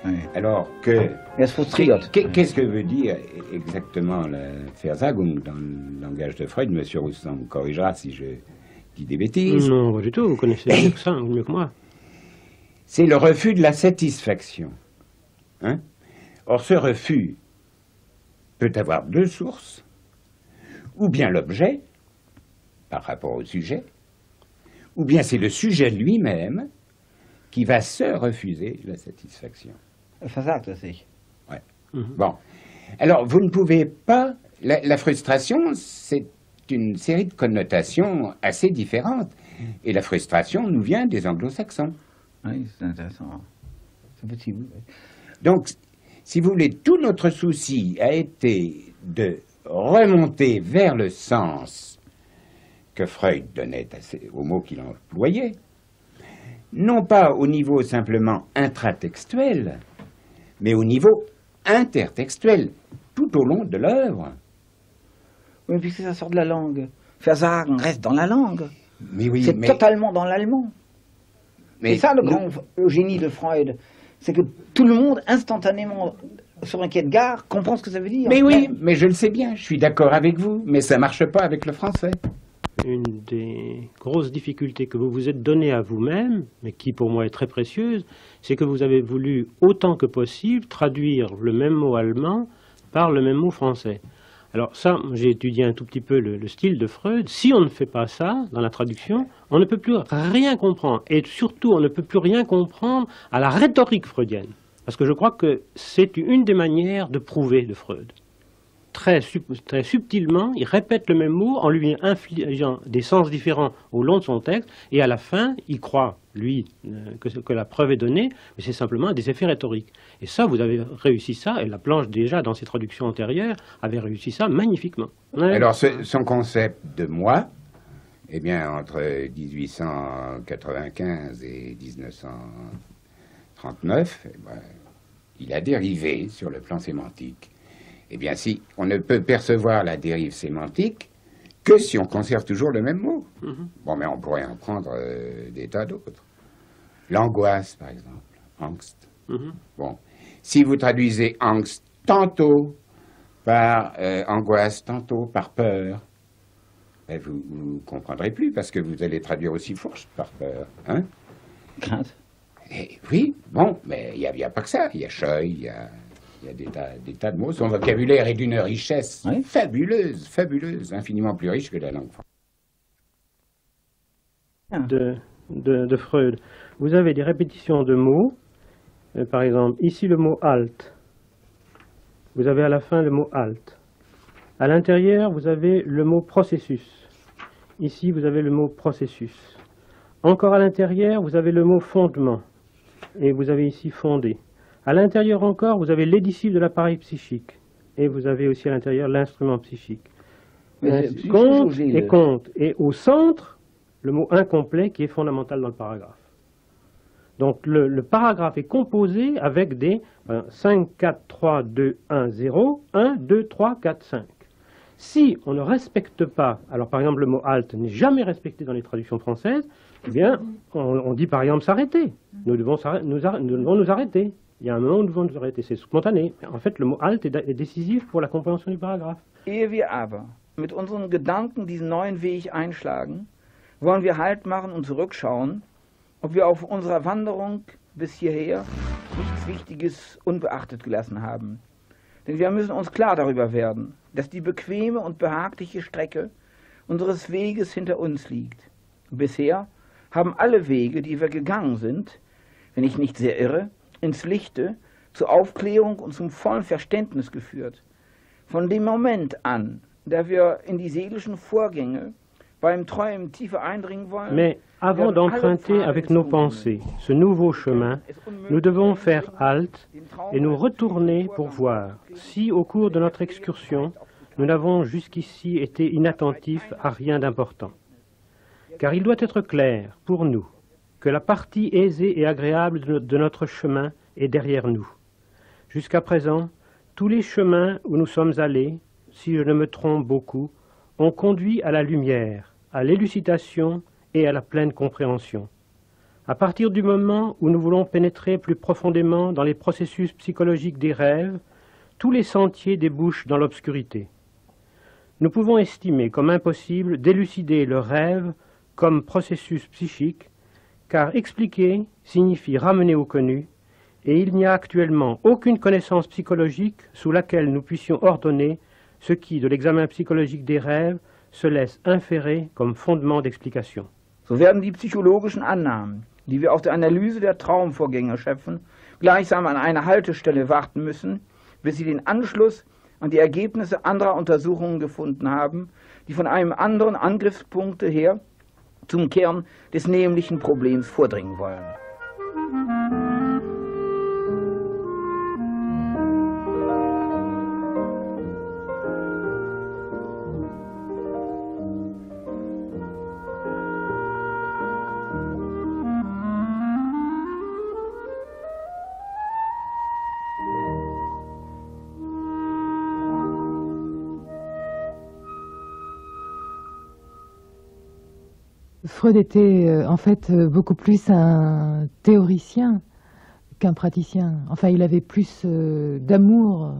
Oui. Alors que... Qu'est-ce que veut dire exactement la Versagung dans le langage de Freud? Monsieur Roustan me corrigera si je dis des bêtises. Non, pas du tout. Vous connaissez mieux que ça, mieux que moi. C'est le refus de la satisfaction. Hein? Or, ce refus peut avoir deux sources. Ou bien l'objet, par rapport au sujet, ou bien c'est le sujet lui-même qui va se refuser la satisfaction. Versagt er sich. Ouais. Bon. Alors, vous ne pouvez pas... La frustration, c'est une série de connotations assez différentes. Et la frustration nous vient des anglo-saxons. Oui, c'est intéressant. C'est possible. Donc, si vous voulez, tout notre souci a été de remonter vers le sens que Freud donnait aux mots qu'il employait, non pas au niveau simplement intratextuel, mais au niveau intertextuel, tout au long de l'œuvre. Oui, puisque ça sort de la langue. Versagen reste dans la langue. Mais oui, c'est totalement dans l'allemand. C'est ça le grand génie de Freud. C'est que tout le monde, instantanément, sur un quai de gare, comprend ce que ça veut dire. Mais oui, mais je le sais bien, je suis d'accord avec vous, mais ça ne marche pas avec le français. Une des grosses difficultés que vous vous êtes donnée à vous-même, mais qui pour moi est très précieuse, c'est que vous avez voulu autant que possible traduire le même mot allemand par le même mot français. Alors ça, j'ai étudié un tout petit peu le style de Freud. Si on ne fait pas ça dans la traduction, on ne peut plus rien comprendre. Et surtout, on ne peut plus rien comprendre à la rhétorique freudienne. Parce que je crois que c'est une des manières de prouver de Freud. Très subtilement, il répète le même mot en lui infligeant des sens différents au long de son texte, et à la fin, il croit, lui, que la preuve est donnée, mais c'est simplement des effets rhétoriques. Et ça, vous avez réussi ça, et Laplanche, déjà, dans ses traductions antérieures, avait réussi ça magnifiquement. Ouais. Alors, son concept de moi, eh bien, entre 1895 et 1939, eh ben, il a dérivé sur le plan sémantique. Eh bien, si on ne peut percevoir la dérive sémantique que si on conserve toujours le même mot. Bon, mais on pourrait en prendre des tas d'autres. L'angoisse, par exemple. Angst. Bon. Si vous traduisez angst tantôt par angoisse, tantôt par peur, ben vous ne comprendrez plus, parce que vous allez traduire aussi Faust par peur. Hein? Crainte. Oui, bon, mais il n'y a pas que ça. Il y a scheu, il y a des tas de mots. Son vocabulaire est d'une richesse fabuleuse, fabuleuse, infiniment plus riche que la langue française. De Freud. Vous avez des répétitions de mots. Par exemple, ici le mot halt. Vous avez à la fin le mot halt. À l'intérieur, vous avez le mot processus. Ici, vous avez le mot processus. Encore à l'intérieur, vous avez le mot fondement. Et vous avez ici fondé. À l'intérieur encore, vous avez l'édicible de l'appareil psychique. Et vous avez aussi à l'intérieur l'instrument psychique. Compte et compte. Et au centre, le mot incomplet qui est fondamental dans le paragraphe. Donc le paragraphe est composé avec des 5, 4, 3, 2, 1, 0, 1, 2, 3, 4, 5. Si on ne respecte pas, alors par exemple le mot halt n'est jamais respecté dans les traductions françaises, eh bien on dit par exemple s'arrêter. Nous devons nous arrêter. Il y a un moment où nous devons nous arrêter, c'est spontané. En fait, le mot halt est décisif pour la compréhension du paragraphe. Ehe wir aber mit unseren Gedanken diesen neuen Weg einschlagen, wollen wir Halt machen und zurückschauen ob wir auf unserer Wanderung bis hierher nichts Wichtiges unbeachtet gelassen haben. Denn wir müssen uns klar darüber werden, dass die bequeme und behagliche Strecke unseres Weges hinter uns liegt. Bisher haben alle Wege, die wir gegangen sind, wenn ich nicht sehr irre, ins Lichte, zur Aufklärung und zum vollen Verständnis geführt. Von dem Moment an, da wir in die seelischen Vorgänge beim Träumen tiefer eindringen wollen. Mais avant d'emprunter avec nos pensées ce nouveau chemin, nous devons faire halte et nous retourner pour voir si, au cours de notre excursion, nous n'avons jusqu'ici été inattentifs à rien d'important. Car il doit être clair, pour nous, que la partie aisée et agréable de notre chemin est derrière nous. Jusqu'à présent, tous les chemins où nous sommes allés, si je ne me trompe beaucoup, ont conduit à la lumière, à l'élucidation et à la pleine compréhension. À partir du moment où nous voulons pénétrer plus profondément dans les processus psychologiques des rêves, tous les sentiers débouchent dans l'obscurité. Nous pouvons estimer comme impossible d'élucider le rêve comme processus psychique, car expliquer signifie ramener au connu, et il n'y a actuellement aucune connaissance psychologique sous laquelle nous puissions ordonner ce qui, de l'examen psychologique des rêves, se laisse inférer comme fondement d'explication. So werden die psychologischen Annahmen, die wir auf der Analyse der Traumvorgänge schöpfen, gleichsam an einer Haltestelle warten müssen, bis sie den Anschluss an die Ergebnisse anderer Untersuchungen gefunden haben, die von einem anderen Angriffspunkt her zum Kern des nämlichen Problems vordringen wollen. Freud était en fait beaucoup plus un théoricien qu'un praticien. Enfin, il avait plus d'amour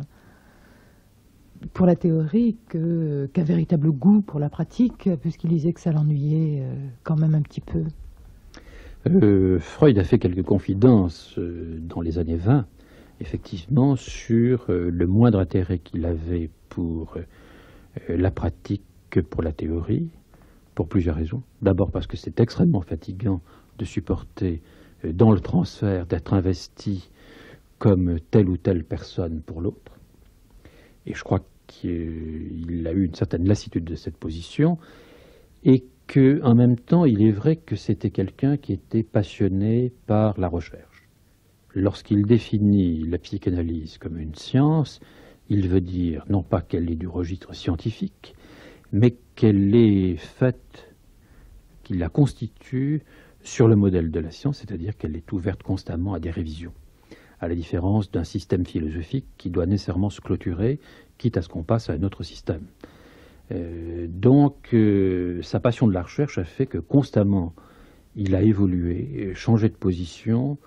pour la théorie qu'un véritable goût pour la pratique, puisqu'il disait que ça l'ennuyait quand même un petit peu. Freud a fait quelques confidences dans les années 20, effectivement, sur le moindre intérêt qu'il avait pour la pratique que pour la théorie, pour plusieurs raisons. D'abord parce que c'est extrêmement fatigant de supporter dans le transfert d'être investi comme telle ou telle personne pour l'autre. Et je crois qu'il a eu une certaine lassitude de cette position et qu'en même temps, il est vrai que c'était quelqu'un qui était passionné par la recherche. Lorsqu'il définit la psychanalyse comme une science, il veut dire non pas qu'elle est du registre scientifique, mais qu'elle est faite, qu'il la constitue sur le modèle de la science, c'est-à-dire qu'elle est ouverte constamment à des révisions, à la différence d'un système philosophique qui doit nécessairement se clôturer, quitte à ce qu'on passe à un autre système. Donc, sa passion de la recherche a fait que constamment, il a évolué, changé de position,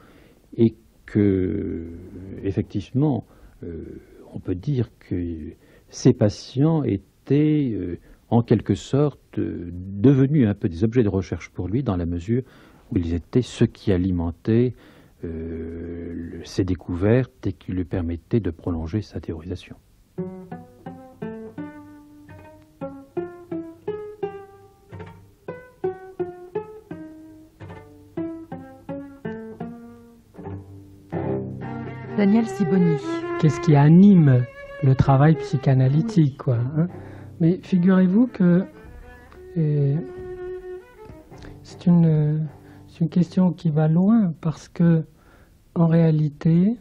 et que, effectivement, on peut dire que ses patients étaient en quelque sorte devenus un peu des objets de recherche pour lui, dans la mesure où ils étaient ceux qui alimentaient ses découvertes et qui lui permettaient de prolonger sa théorisation. Daniel Sibony. Qu'est-ce qui anime le travail psychanalytique, quoi, hein? Mais figurez-vous que c'est une question qui va loin, parce que en réalité,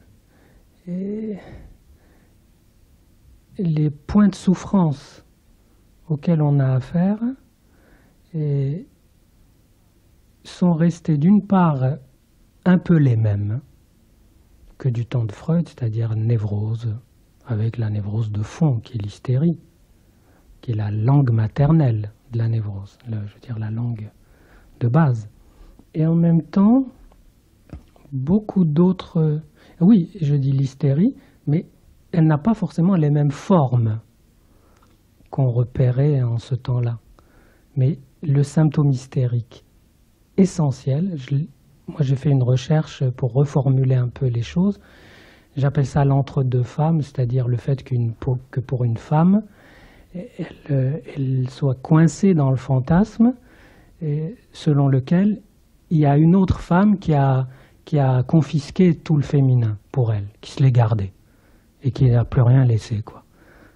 les points de souffrance auxquels on a affaire sont restés d'une part un peu les mêmes que du temps de Freud, c'est-à-dire névrose, avec la névrose de fond qui est l'hystérie, qui est la langue maternelle de la névrose, je veux dire la langue de base. Et en même temps, beaucoup d'autres... Oui, je dis l'hystérie, mais elle n'a pas forcément les mêmes formes qu'on repérait en ce temps-là. Mais le symptôme hystérique essentiel, moi j'ai fait une recherche pour reformuler un peu les choses. J'appelle ça l'entre-deux femmes, c'est-à-dire le fait que pour une femme, elle soit coincée dans le fantasme selon lequel il y a une autre femme qui a confisqué tout le féminin pour elle, qui se l'est gardé et qui n'a plus rien laissé, quoi.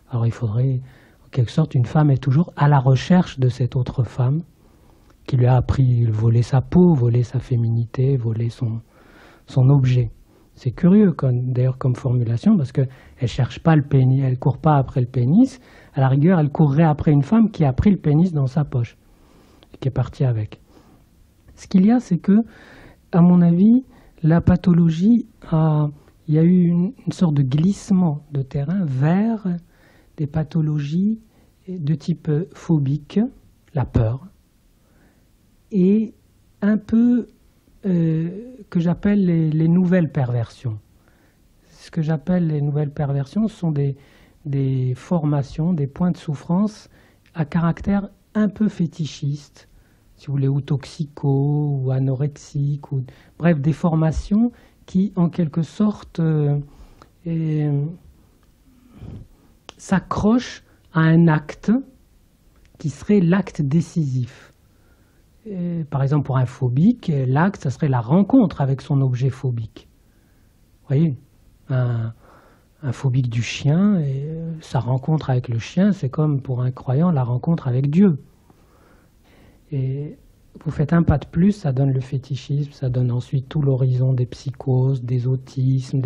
Alors il faudrait, en quelque sorte, une femme est toujours à la recherche de cette autre femme qui lui a appris à voler sa peau, voler sa féminité, voler son objet. C'est curieux, d'ailleurs, comme formulation, parce qu'elle ne cherche pas le pénis, elle ne court pas après le pénis. À la rigueur, elle courrait après une femme qui a pris le pénis dans sa poche et qui est partie avec. Ce qu'il y a, c'est que, à mon avis, la pathologie il y a eu une sorte de glissement de terrain vers des pathologies de type phobique, la peur, et un peu que j'appelle les nouvelles perversions. Ce que j'appelle les nouvelles perversions sont des formations, des points de souffrance à caractère un peu fétichiste, si vous voulez, ou toxico, ou anorexique, bref, des formations qui, en quelque sorte, s'accrochent à un acte qui serait l'acte décisif. Par exemple, pour un phobique, l'acte, ça serait la rencontre avec son objet phobique. Vous voyez, un phobique du chien, sa rencontre avec le chien, c'est comme pour un croyant la rencontre avec Dieu. Et vous faites un pas de plus, ça donne le fétichisme, ça donne ensuite tout l'horizon des psychoses, des autismes.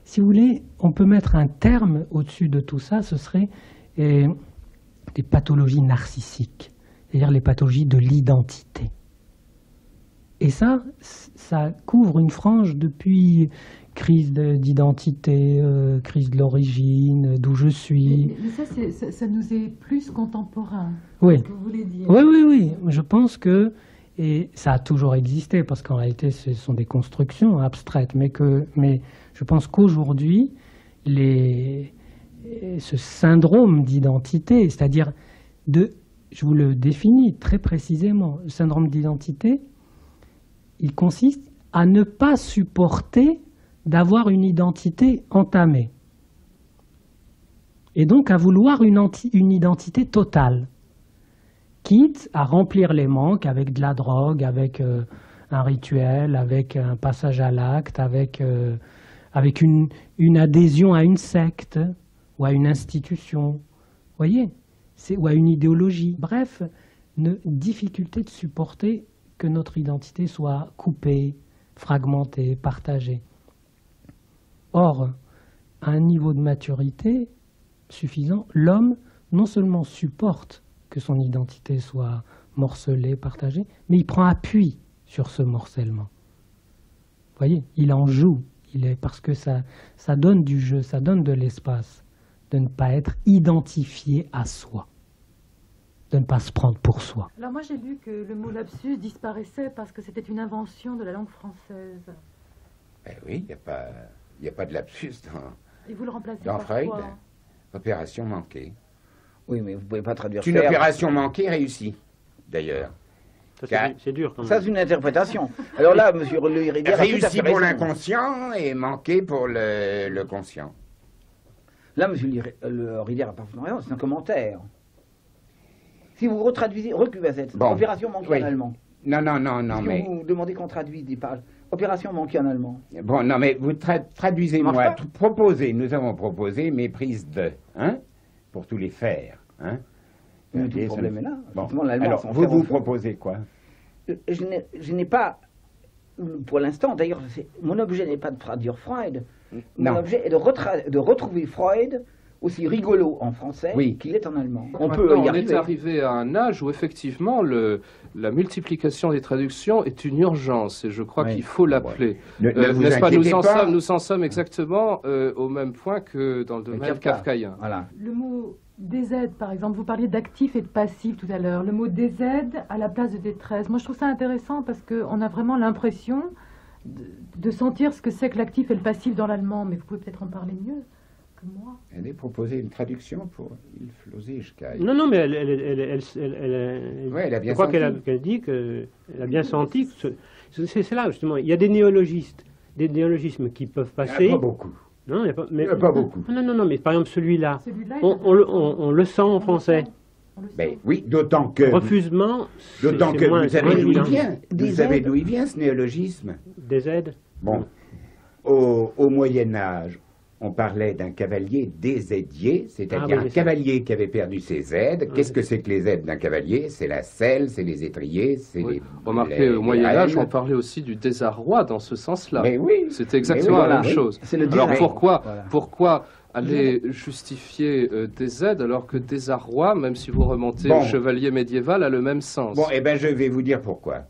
Si vous voulez, on peut mettre un terme au-dessus de tout ça, ce serait des pathologies narcissiques, c'est-à-dire les pathologies de l'identité. Et ça couvre une frange depuis crise d'identité, crise de l'origine, d'où je suis. Mais ça nous est plus contemporain. Oui. Ce que vous voulez dire. Oui. Je pense que, et ça a toujours existé, parce qu'en réalité, ce sont des constructions abstraites, mais je pense qu'aujourd'hui, ce syndrome d'identité, c'est-à-dire je vous le définis très précisément, le syndrome d'identité, il consiste à ne pas supporter d'avoir une identité entamée. Et donc à vouloir une identité totale, quitte à remplir les manques avec de la drogue, avec un rituel, avec un passage à l'acte, avec une adhésion à une secte ou à une institution, vous voyez, ou à une idéologie. Bref, une difficulté de supporter que notre identité soit coupée, fragmentée, partagée. Or, à un niveau de maturité suffisant, l'homme non seulement supporte que son identité soit morcelée, partagée, mais il prend appui sur ce morcellement. Vous voyez, il en joue, parce que ça donne du jeu, ça donne de l'espace, de ne pas être identifié à soi, de ne pas se prendre pour soi. Alors moi j'ai lu que le mot lapsus disparaissait parce que c'était une invention de la langue française. Ben oui, il n'y a pas de lapsus Et vous le remplacez dans par Freud. quoi? Opération manquée. Oui, mais vous ne pouvez pas traduire. C'est une opération manquée réussie, d'ailleurs. C'est dur quand même. Ça, c'est une interprétation. Alors là, M. Le Ridière a tout à fait réussi pour raison. l'inconscient et manqué pour le conscient. Là, M. Le Ridière a parfaitement raison, c'est un commentaire. Si vous retraduisez, Recubazet, opération manquée en allemand. Non, si mais... vous demandez qu'on traduise des pages, opération manquée en allemand. Bon, non, mais vous traduisez-moi, proposez, nous avons proposé méprise de, hein, pour tous les faire, hein. Mais tout le problème est là. Bon. L'allemand, Alors, vous proposez quoi? Je n'ai pas, pour l'instant, d'ailleurs, mon objet n'est pas de traduire Freud, mon objet est de retrouver Freud aussi rigolo en français qu'il est en allemand. On est arrivé à un âge où effectivement la multiplication des traductions est une urgence et je crois qu'il faut l'appeler. N'est-ce pas, nous en sommes exactement au même point que dans le domaine kafkaïen. Voilà. Le mot DZ, par exemple, vous parliez d'actif et de passif tout à l'heure. Le mot DZ à la place de détresse. Moi, je trouve ça intéressant parce qu'on a vraiment l'impression de sentir ce que c'est que l'actif et le passif dans l'allemand. Mais vous pouvez peut-être en parler mieux que moi. Elle a proposé une traduction pour Il Flossigkeit. Non, mais elle a bien je crois qu'elle dit qu'elle a bien senti que C'est là, justement, il y a des néologistes, des néologismes qui peuvent passer. Il n'y en a pas beaucoup. Non, il n'y a pas, mais, il n'y en a pas beaucoup. Non, mais par exemple celui-là, on le sent en français. Ben, oui, d'autant que... Refusement, d'autant que moins, vous savez d'où il évident. vient. Vous savez d'où il vient, ce néologisme? Des aides. Bon, au Moyen-Âge, on parlait d'un cavalier désaidier, c'est-à-dire un cavalier qui avait perdu ses aides. Qu'est-ce que c'est que les aides d'un cavalier? C'est la selle, c'est les étriers, c'est les... Remarquez, au Moyen-Âge, on parlait aussi du désarroi dans ce sens-là. Mais oui. C'était exactement la même chose. Alors Voilà. pourquoi aller justifier des aides alors que désarroi, même si vous remontez au chevalier médiéval, a le même sens? Bon, eh bien, je vais vous dire pourquoi.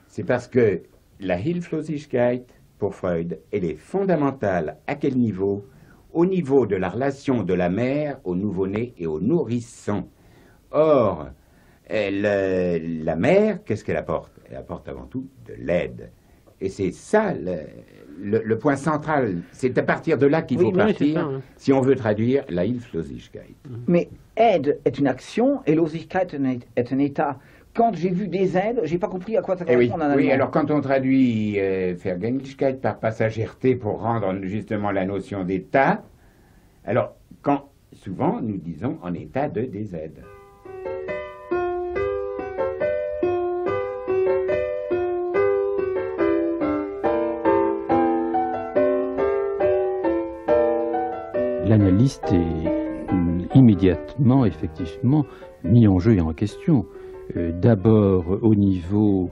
C'est parce que la Hilflosigkeit, pour Freud, elle est fondamentale. À quel niveau? Au niveau de la relation de la mère au nouveau-né et au nourrisson. Or, la mère, qu'est-ce qu'elle apporte? Elle apporte avant tout de l'aide. Et c'est ça le point central. C'est à partir de là qu'il faut partir si on veut traduire la Hilflosigkeit. Mais aide est une action et Losigkeit est un état. Quand j'ai vu des aides, j'ai pas compris à quoi ça correspond en allemand. Oui, alors quand on traduit Vergänglichkeit par passagèreté pour rendre justement la notion d'état, alors souvent nous disons en état de désaide. L'analyste est immédiatement, effectivement, mis en jeu et en question. D'abord au niveau,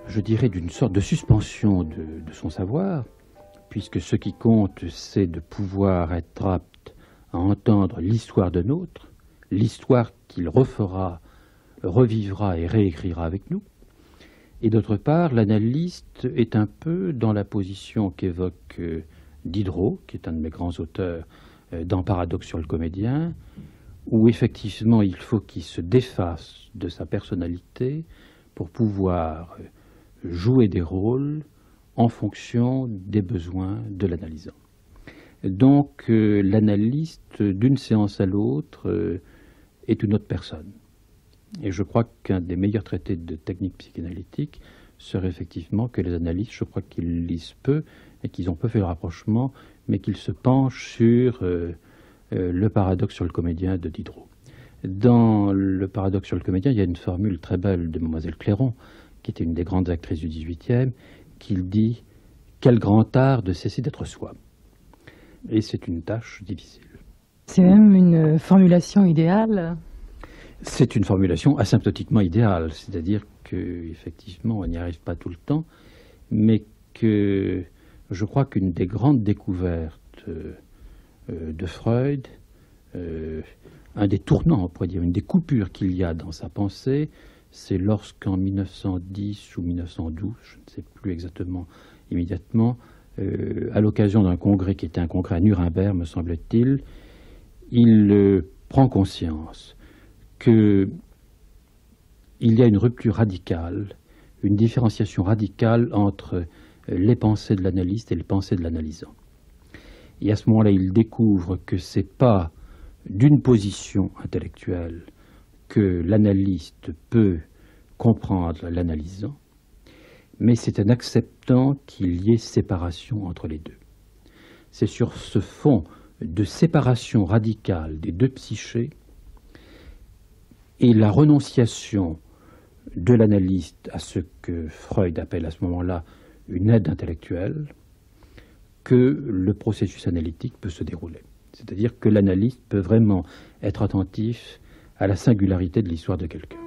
je dirais, d'une sorte de suspension de son savoir, puisque ce qui compte, c'est de pouvoir être apte à entendre l'histoire d'un autre, l'histoire qu'il refera, revivra et réécrira avec nous. Et d'autre part, l'analyste est un peu dans la position qu'évoque Diderot, qui est un de mes grands auteurs dans Paradoxe sur le comédien, où effectivement il faut qu'il se défasse de sa personnalité pour pouvoir jouer des rôles en fonction des besoins de l'analysant. Donc l'analyste, d'une séance à l'autre, est une autre personne. Et je crois qu'un des meilleurs traités de technique psychanalytique serait effectivement que les analystes, je crois qu'ils lisent peu et qu'ils ont peu fait le rapprochement, mais qu'ils se penchent sur le paradoxe sur le comédien de Diderot. Dans le paradoxe sur le comédien, il y a une formule très belle de Mademoiselle Clairon, qui était une des grandes actrices du XVIIIe, qui dit « Quel grand art de cesser d'être soi ». Et c'est une tâche difficile. C'est même une formulation idéale. C'est une formulation asymptotiquement idéale, c'est-à-dire qu'effectivement, on n'y arrive pas tout le temps, mais que je crois qu'une des grandes découvertes de Freud, un des tournants, on pourrait dire, une des coupures qu'il y a dans sa pensée, c'est lorsqu'en 1910 ou 1912, je ne sais plus exactement immédiatement, à l'occasion d'un congrès qui était un congrès à Nuremberg, me semble-t-il, il prend conscience qu'il y a une rupture radicale, une différenciation radicale entre les pensées de l'analyste et les pensées de l'analysant. Et à ce moment-là, il découvre que ce n'est pas d'une position intellectuelle que l'analyste peut comprendre l'analysant, mais c'est en acceptant qu'il y ait séparation entre les deux. C'est sur ce fond de séparation radicale des deux psychés et la renonciation de l'analyste à ce que Freud appelle à ce moment-là une aide intellectuelle, que le processus analytique peut se dérouler. C'est-à-dire que l'analyste peut vraiment être attentif à la singularité de l'histoire de quelqu'un.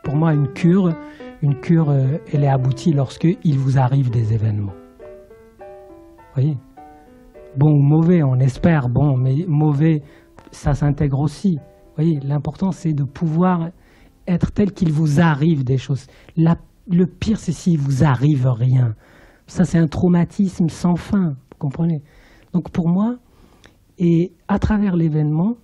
Pour moi, une cure, elle est aboutie lorsqu'il vous arrive des événements. Vous voyez ? Bon ou mauvais, on espère, bon, mais mauvais, ça s'intègre aussi. Vous voyez, l'important, c'est de pouvoir être tel qu'il vous arrive des choses. Le pire, c'est s'il vous arrive rien. Ça, c'est un traumatisme sans fin, vous comprenez? Donc pour moi, et à travers l'événement,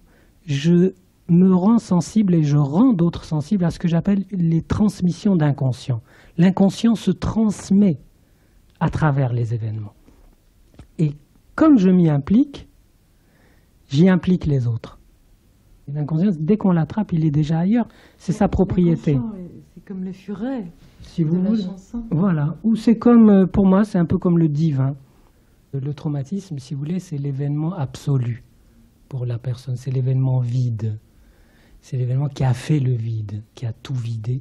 je me rends sensible et je rends d'autres sensibles à ce que j'appelle les transmissions d'inconscient. L'inconscient se transmet à travers les événements. Et comme je m'y implique, j'y implique les autres. L'inconscient, dès qu'on l'attrape, il est déjà ailleurs. C'est sa propriété. C'est comme le furet. Si vous voulez. Voilà. Ou c'est comme, pour moi, c'est un peu comme le divin. Le traumatisme, si vous voulez, c'est l'événement absolu pour la personne. C'est l'événement vide. C'est l'événement qui a fait le vide, qui a tout vidé.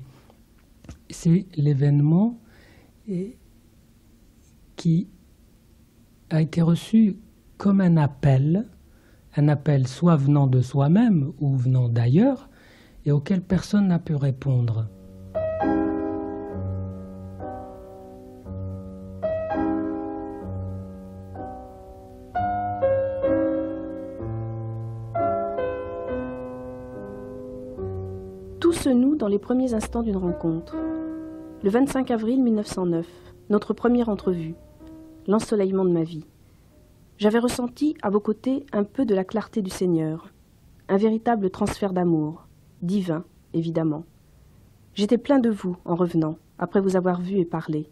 C'est l'événement qui a été reçu comme un appel soit venant de soi-même ou venant d'ailleurs, et auquel personne n'a pu répondre. Tout se noue dans les premiers instants d'une rencontre. Le 25 avril 1909, notre première entrevue, l'ensoleillement de ma vie. J'avais ressenti à vos côtés un peu de la clarté du Seigneur, un véritable transfert d'amour, divin, évidemment. J'étais plein de vous en revenant, après vous avoir vu et parlé.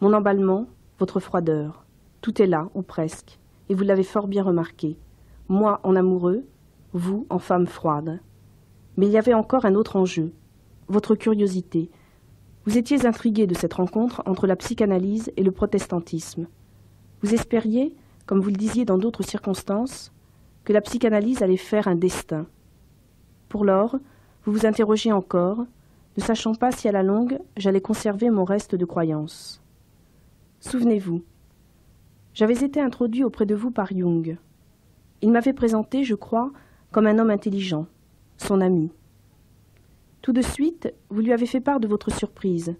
Mon emballement, votre froideur, tout est là, ou presque, et vous l'avez fort bien remarqué. Moi en amoureux, vous en femme froide. Mais il y avait encore un autre enjeu, votre curiosité. Vous étiez intrigué de cette rencontre entre la psychanalyse et le protestantisme. Vous espériez, comme vous le disiez dans d'autres circonstances, que la psychanalyse allait faire un destin. Pour lors, vous vous interrogez encore, ne sachant pas si à la longue j'allais conserver mon reste de croyance. Souvenez-vous, j'avais été introduit auprès de vous par Jung. Il m'avait présenté, je crois, comme un homme intelligent, son ami. Tout de suite, vous lui avez fait part de votre surprise,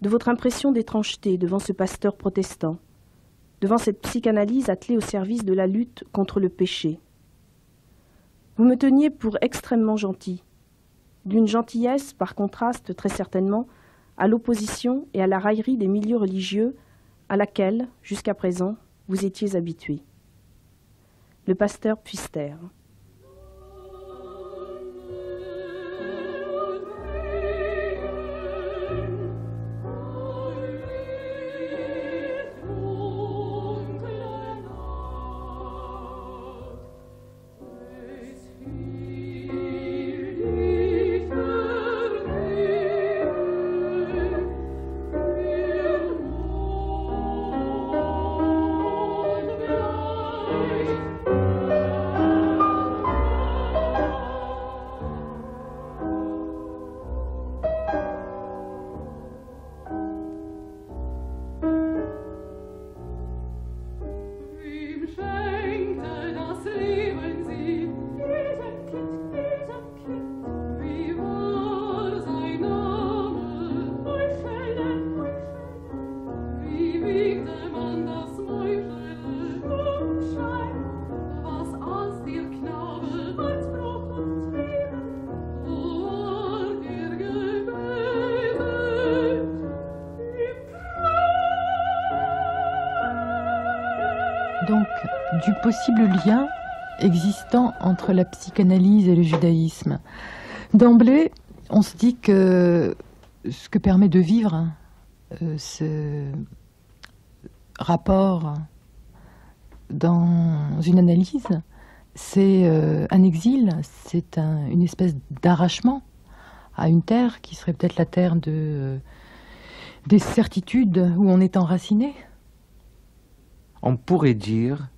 de votre impression d'étrangeté devant ce pasteur protestant, devant cette psychanalyse attelée au service de la lutte contre le péché. Vous me teniez pour extrêmement gentil, d'une gentillesse, par contraste très certainement, à l'opposition et à la raillerie des milieux religieux à laquelle, jusqu'à présent, vous étiez habitué. Le pasteur Pfister. Donc, du possible lien existant entre la psychanalyse et le judaïsme. D'emblée, on se dit que ce que permet de vivre ce rapport dans une analyse, c'est un exil, c'est une espèce d'arrachement à une terre qui serait peut-être la terre des certitudes où on est enraciné. On pourrait dire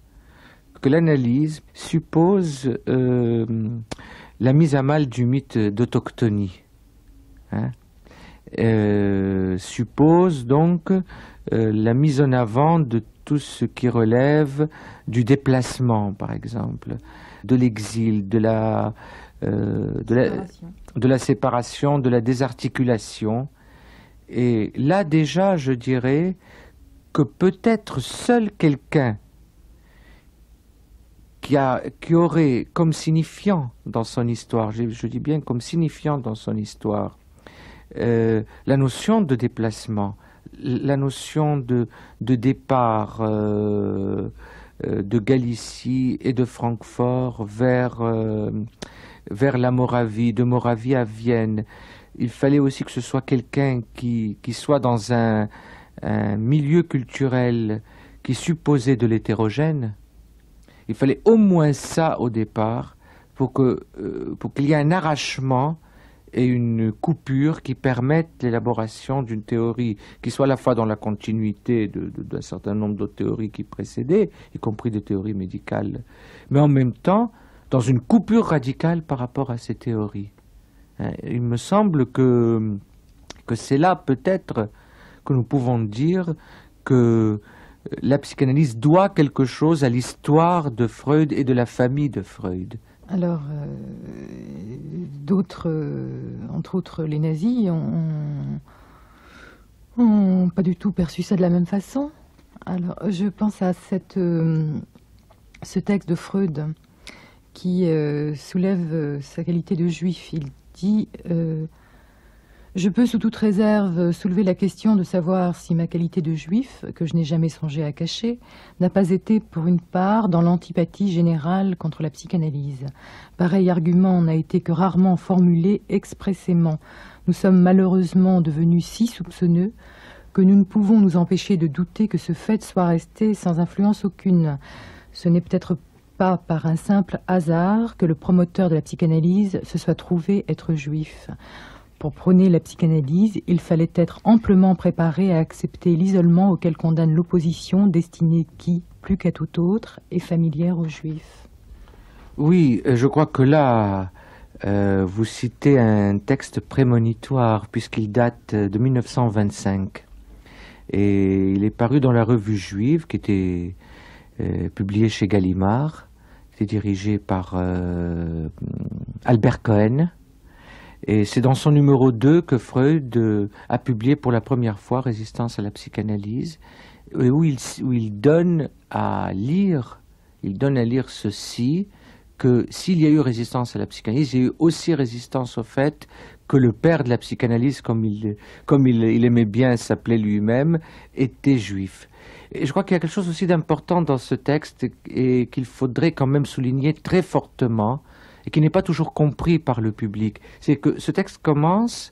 que l'analyse suppose la mise à mal du mythe d'autochtonie. Suppose donc la mise en avant de tout ce qui relève du déplacement, par exemple, de l'exil, de la séparation, de la désarticulation. Et là déjà, je dirais que peut-être seul quelqu'un qui aurait comme signifiant dans son histoire, je dis bien comme signifiant dans son histoire, la notion de déplacement, la notion de départ de Galicie et de Francfort vers la Moravie, de Moravie à Vienne. Il fallait aussi que ce soit quelqu'un qui soit dans un milieu culturel qui supposait de l'hétérogène. Il fallait au moins ça au départ pour qu'il y ait un arrachement et une coupure qui permettent l'élaboration d'une théorie qui soit à la fois dans la continuité d'un certain nombre d'autres théories qui précédaient, y compris des théories médicales, mais en même temps dans une coupure radicale par rapport à ces théories. Il me semble que c'est là peut-être que nous pouvons dire que la psychanalyse doit quelque chose à l'histoire de Freud et de la famille de Freud. Alors, d'autres, entre autres les nazis, ont pas du tout perçu ça de la même façon. Alors, je pense à ce texte de Freud qui soulève sa qualité de juif. Il dit je peux sous toute réserve soulever la question de savoir si ma qualité de juif, que je n'ai jamais songé à cacher, n'a pas été pour une part dans l'antipathie générale contre la psychanalyse. Pareil argument n'a été que rarement formulé expressément. Nous sommes malheureusement devenus si soupçonneux que nous ne pouvons nous empêcher de douter que ce fait soit resté sans influence aucune. Ce n'est peut-être pas par un simple hasard que le promoteur de la psychanalyse se soit trouvé être juif. Pour prôner la psychanalyse, il fallait être amplement préparé à accepter l'isolement auquel condamne l'opposition destinée qui, plus qu'à tout autre, est familière aux juifs. Oui, je crois que là, vous citez un texte prémonitoire puisqu'il date de 1925. Et il est paru dans la revue juive qui était publiée chez Gallimard, qui était dirigée par Albert Cohen. Et c'est dans son numéro 2 que Freud a publié pour la première fois Résistance à la psychanalyse, et où il donne à lire ceci, que s'il y a eu résistance à la psychanalyse, il y a eu aussi résistance au fait que le père de la psychanalyse, comme il aimait bien s'appeler lui-même, était juif. Et je crois qu'il y a quelque chose aussi d'important dans ce texte et qu'il faudrait quand même souligner très fortement, et qui n'est pas toujours compris par le public. C'est que ce texte commence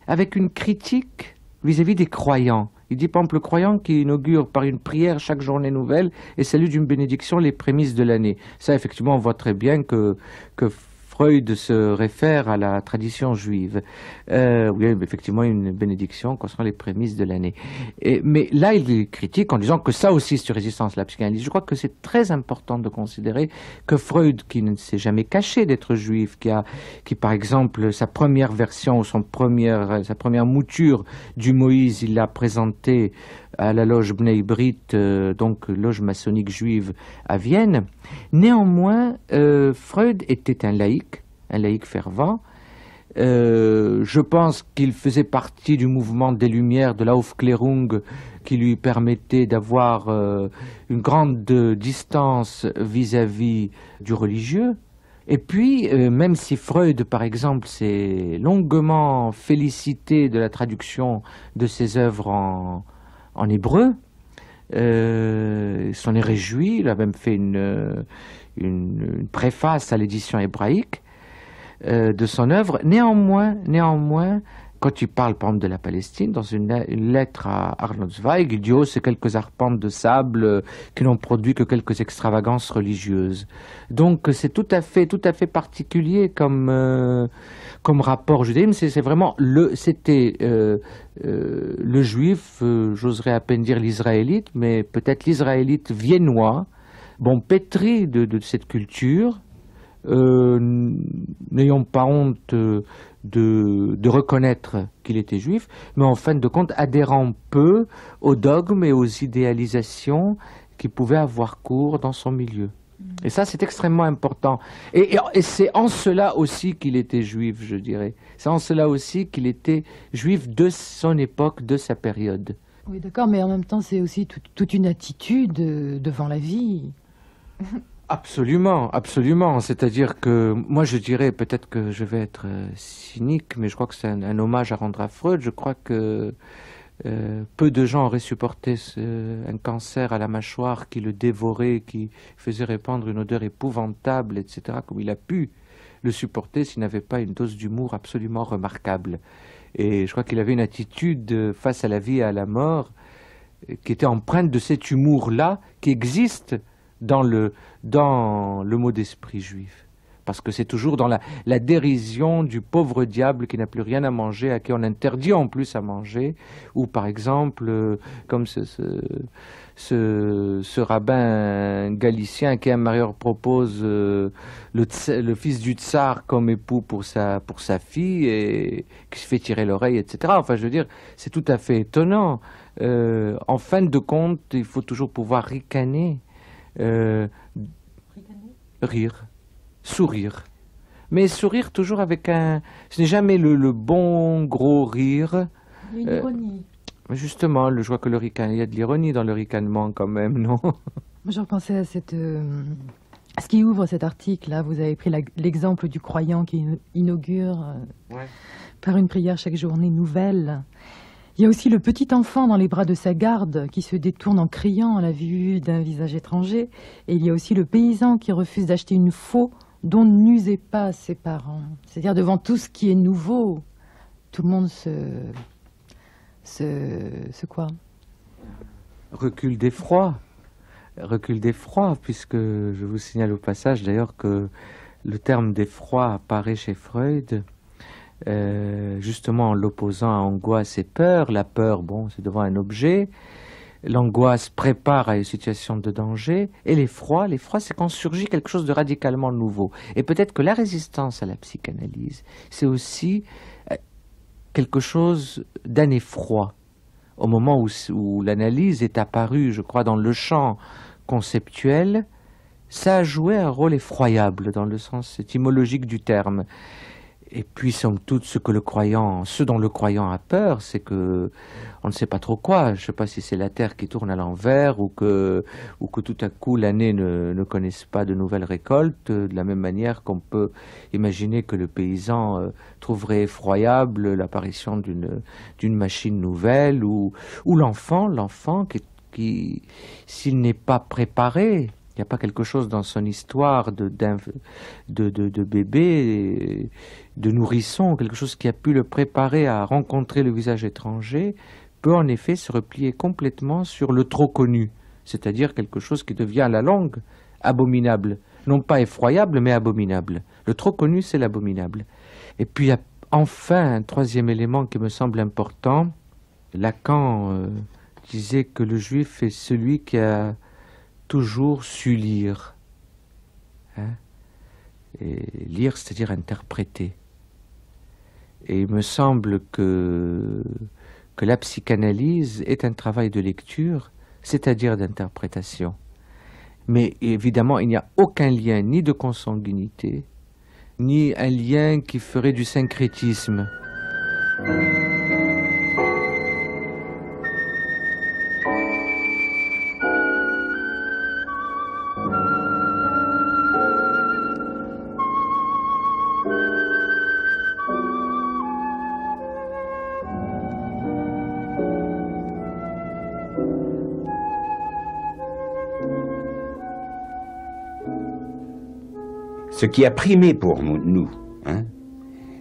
avec une critique vis-à-vis des croyants. Il dit par exemple le croyant qui inaugure par une prière chaque journée nouvelle et salue d'une bénédiction les prémices de l'année. Ça, effectivement, on voit très bien que Freud se réfère à la tradition juive. Oui, effectivement, une bénédiction concernant les prémices de l'année. Mais là, il critique en disant que ça aussi, c'est une résistance à la psychanalyse. Je crois que c'est très important de considérer que Freud, qui ne s'est jamais caché d'être juif, qui par exemple, sa première version ou sa première mouture du Moïse, il l'a présenté à la loge Bnei Brit, donc loge maçonnique juive à Vienne. Néanmoins, Freud était un laïc fervent. Je pense qu'il faisait partie du mouvement des Lumières, de l'Aufklärung, qui lui permettait d'avoir une grande distance vis-à-vis du religieux. Et puis, même si Freud, par exemple, s'est longuement félicité de la traduction de ses œuvres en hébreu, s'en est réjoui, il a même fait une préface à l'édition hébraïque de son œuvre. Néanmoins, quand il parle par exemple de la Palestine, dans une lettre à Arnold Zweig, il dit « Oh, c'est quelques arpentes de sable qui n'ont produit que quelques extravagances religieuses ». Donc c'est tout à fait particulier comme rapport au judaïsme. C'est vraiment c'était le juif, j'oserais à peine dire l'israélite, mais peut-être l'israélite viennois, pétri de cette culture, n'ayons pas honte de reconnaître qu'il était juif, mais en fin de compte adhérant peu aux dogmes et aux idéalisations qui pouvaient avoir cours dans son milieu. Et ça, c'est extrêmement important. Et c'est en cela aussi qu'il était juif, je dirais. C'est en cela aussi qu'il était juif de son époque, de sa période. Oui, d'accord, mais en même temps, c'est aussi toute une attitude devant la vie. Absolument, absolument. C'est-à-dire que moi, je dirais, peut-être que je vais être cynique, mais je crois que c'est un hommage à rendre à Freud. Je crois que peu de gens auraient supporté un cancer à la mâchoire qui le dévorait, qui faisait répandre une odeur épouvantable, etc., comme il a pu le supporter s'il n'avait pas une dose d'humour absolument remarquable. Et je crois qu'il avait une attitude face à la vie et à la mort qui était empreinte de cet humour-là qui existe dans le mot d'esprit juif. Parce que c'est toujours dans la dérision du pauvre diable qui n'a plus rien à manger, à qui on interdit en plus à manger, ou par exemple, comme ce rabbin galicien qui un marieur propose le fils du tsar comme époux pour sa fille et qui se fait tirer l'oreille, etc. Enfin, je veux dire, c'est tout à fait étonnant. En fin de compte, il faut toujours pouvoir ricaner, rire. Sourire. Mais sourire toujours avec un... Ce n'est jamais le bon gros rire. Il y a une ironie. Justement, je vois que il y a de l'ironie dans le ricanement quand même, non? Moi, je repensais à ce qui ouvre cet article-là. Vous avez pris l'exemple du croyant qui inaugure par une prière chaque journée nouvelle. Il y a aussi le petit enfant dans les bras de sa garde qui se détourne en criant à la vue d'un visage étranger. Et il y a aussi le paysan qui refuse d'acheter une faux dont n'usaient pas ses parents. C'est-à-dire devant tout ce qui est nouveau, tout le monde quoi? Recul d'effroi, puisque je vous signale au passage d'ailleurs que le terme d'effroi apparaît chez Freud, justement en l'opposant à angoisse et peur. La peur, bon, c'est devant un objet. L'angoisse prépare à une situation de danger, et l'effroi, c'est quand surgit quelque chose de radicalement nouveau. Et peut-être que la résistance à la psychanalyse, c'est aussi quelque chose d'un effroi. Au moment où l'analyse est apparue, je crois, dans le champ conceptuel, ça a joué un rôle effroyable dans le sens étymologique du terme. Et puis, somme toute, ce dont le croyant a peur, c'est que on ne sait pas trop quoi. Je ne sais pas si c'est la Terre qui tourne à l'envers ou que tout à coup l'année ne connaisse pas de nouvelles récoltes, de la même manière qu'on peut imaginer que le paysan trouverait effroyable l'apparition d'une machine nouvelle ou l'enfant qui s'il n'est pas préparé, il n'y a pas quelque chose dans son histoire de bébé, de nourrisson, quelque chose qui a pu le préparer à rencontrer le visage étranger, peut en effet se replier complètement sur le trop connu, c'est-à-dire quelque chose qui devient à la longue abominable. Non pas effroyable, mais abominable. Le trop connu, c'est l'abominable. Et puis, il y a enfin un troisième élément qui me semble important. Lacan disait que le juif est celui qui a toujours su lire. Et lire, c'est-à-dire interpréter. Et il me semble que la psychanalyse est un travail de lecture, c'est-à-dire d'interprétation. Mais évidemment, il n'y a aucun lien ni de consanguinité, ni un lien qui ferait du syncrétisme. Ce qui a primé pour nous,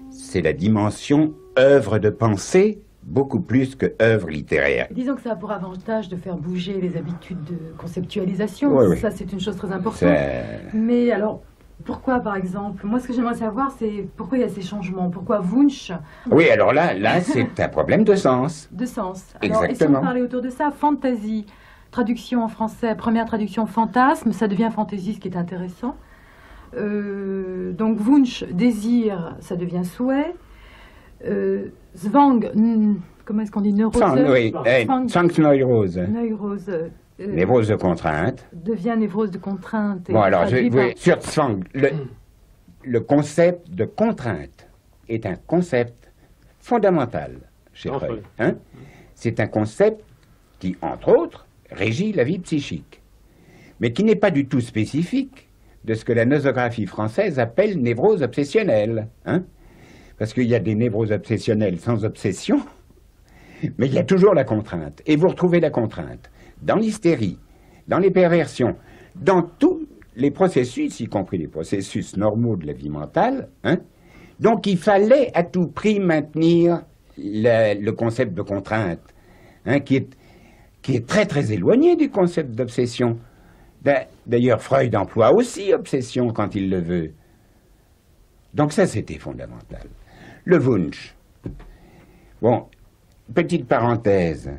c'est la dimension œuvre de pensée, beaucoup plus que œuvre littéraire. Disons que ça a pour avantage de faire bouger les habitudes de conceptualisation. Oui. Ça, c'est une chose très importante. Mais alors, pourquoi, par exemple, moi, ce que j'aimerais savoir, c'est pourquoi il y a ces changements. Pourquoi Wunsch? Oui, alors là, c'est un problème de sens. De sens. Alors, exactement. Et si on parlait autour de ça, fantaisie, traduction en français, première traduction fantasme, ça devient fantaisie, ce qui est intéressant. Donc Wunsch, désir, ça devient souhait. Zwang, comment est-ce qu'on dit, neurose? Zwangsneurose. Neurose. Névrose de contrainte. Devient névrose de contrainte. Bon, alors, sur Zwang, le concept de contrainte est un concept fondamental chez Freud. C'est un concept qui, entre autres, régit la vie psychique, mais qui n'est pas du tout spécifique de ce que la nosographie française appelle névrose obsessionnelle. Parce qu'il y a des névroses obsessionnelles sans obsession, mais il y a toujours la contrainte. Et vous retrouvez la contrainte dans l'hystérie, dans les perversions, dans tous les processus, y compris les processus normaux de la vie mentale. Donc il fallait à tout prix maintenir le concept de contrainte, qui est qui est très très éloigné du concept d'obsession. D'ailleurs, Freud emploie aussi obsession quand il le veut. Donc ça, c'était fondamental. Le Wunsch. Bon, petite parenthèse.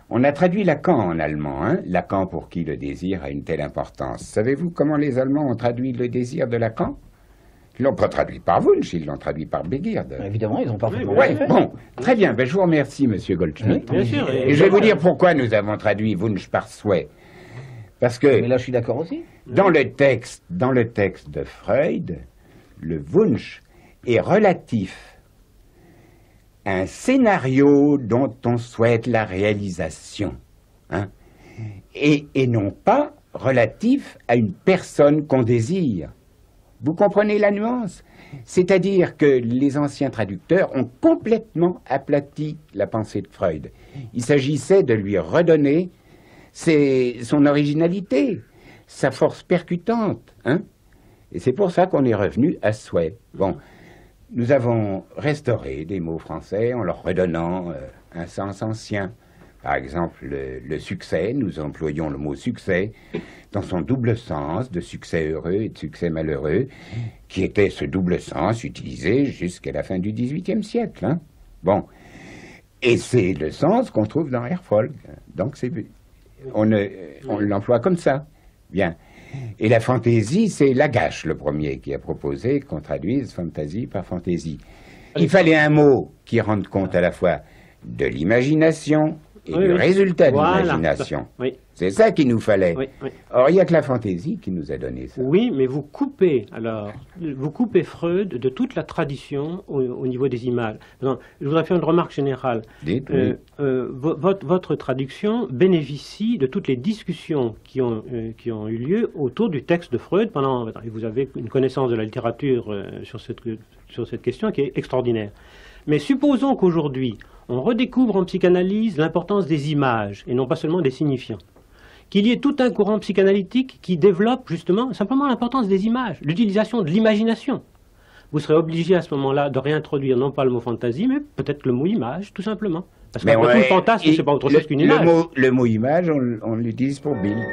On a traduit Lacan en allemand, hein? Lacan pour qui le désir a une telle importance. Savez-vous comment les Allemands ont traduit le désir de Lacan? Ils l'ont pas traduit par Wunsch, ils l'ont traduit par Begierde. Évidemment, ils ont parfaitement Ouais, bon, très bien. Ben, je vous remercie, Monsieur Goldschmidt. Bien sûr. Et je vais vous dire pourquoi nous avons traduit Wunsch par souhait. Parce que Mais là, je suis d'accord aussi. dans le texte de Freud, le Wunsch est relatif à un scénario dont on souhaite la réalisation, hein, et non pas relatif à une personne qu'on désire. Vous comprenez la nuance? C'est-à-dire que les anciens traducteurs ont complètement aplati la pensée de Freud. Il s'agissait de lui redonner son originalité, sa force percutante, hein? Et c'est pour ça qu'on est revenu à souhait. Bon, nous avons restauré des mots français en leur redonnant un sens ancien. Par exemple, le succès, nous employons le mot succès dans son double sens de succès heureux et de succès malheureux, qui était ce double sens utilisé jusqu'à la fin du XVIIIe siècle, hein? Bon, et c'est le sens qu'on trouve dans Erfolg. Donc on l'emploie comme ça. Bien. Et la fantaisie, c'est Lagache, le premier, qui a proposé qu'on traduise fantasy par fantaisie. Il fallait un mot qui rende compte à la fois de l'imagination et du résultat de l'imagination. Oui. C'est ça qu'il nous fallait. Oui, oui. Or, il n'y a que la fantaisie qui nous a donné ça. Oui, mais vous coupez Freud de toute la tradition au niveau des images. Non, je voudrais faire une remarque générale. Dites, oui. Votre traduction bénéficie de toutes les discussions qui ont eu lieu autour du texte de Freud pendant. Et vous avez une connaissance de la littérature sur cette question qui est extraordinaire. Mais supposons qu'aujourd'hui, on redécouvre en psychanalyse l'importance des images, et non pas seulement des signifiants. Qu'il y ait tout un courant psychanalytique qui développe justement simplement l'importance des images, l'utilisation de l'imagination. Vous serez obligé à ce moment-là de réintroduire non pas le mot fantasy, mais peut-être le mot image, tout simplement. Parce que le fantasme, c'est pas autre chose qu'une image. Le mot image, on l'utilise pour Bildt.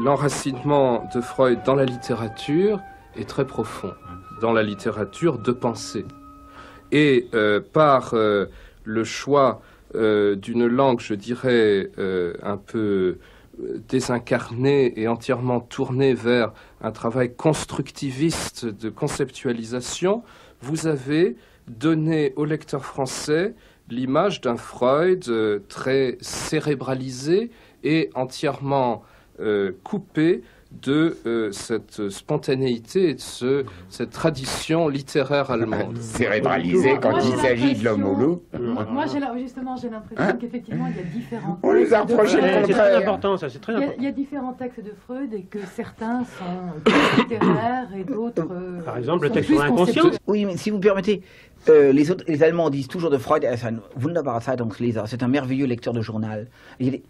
L'enracinement de Freud dans la littérature est très profond, dans la littérature de pensée. Et par le choix d'une langue, je dirais, un peu désincarnée et entièrement tournée vers un travail constructiviste de conceptualisation, vous avez donné au lecteur français l'image d'un Freud très cérébralisé et entièrement coupé de cette spontanéité et de cette tradition littéraire allemande. Cérébralisé quand il s'agit de l'homme au loup. Moi, j'ai l'impression qu'effectivement, il y a différents textes. On nous a reproché le contraire. C'est très important, ça, c'est très important. Il y a différents textes de Freud et que certains sont littéraires et d'autres... Par exemple, le texte sur l'inconscient. Oui, mais si vous permettez, les Allemands disent toujours de Freud, er ist ein wunderbarer Zeitungsleser, c'est un merveilleux lecteur de journal. Et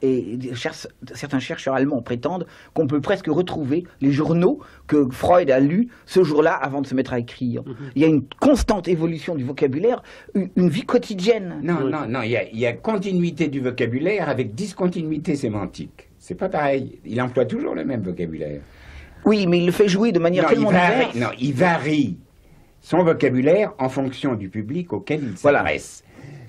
certains chercheurs allemands prétendent qu'on peut presque retrouver les journaux que Freud a lus ce jour-là avant de se mettre à écrire. Il y a une constante évolution du vocabulaire, une vie quotidienne. Non, il y a continuité du vocabulaire avec discontinuité sémantique. C'est pas pareil. Il emploie toujours le même vocabulaire. Oui, mais il le fait jouer de manière tellement diverse. Non, il varie son vocabulaire en fonction du public auquel il s'adresse.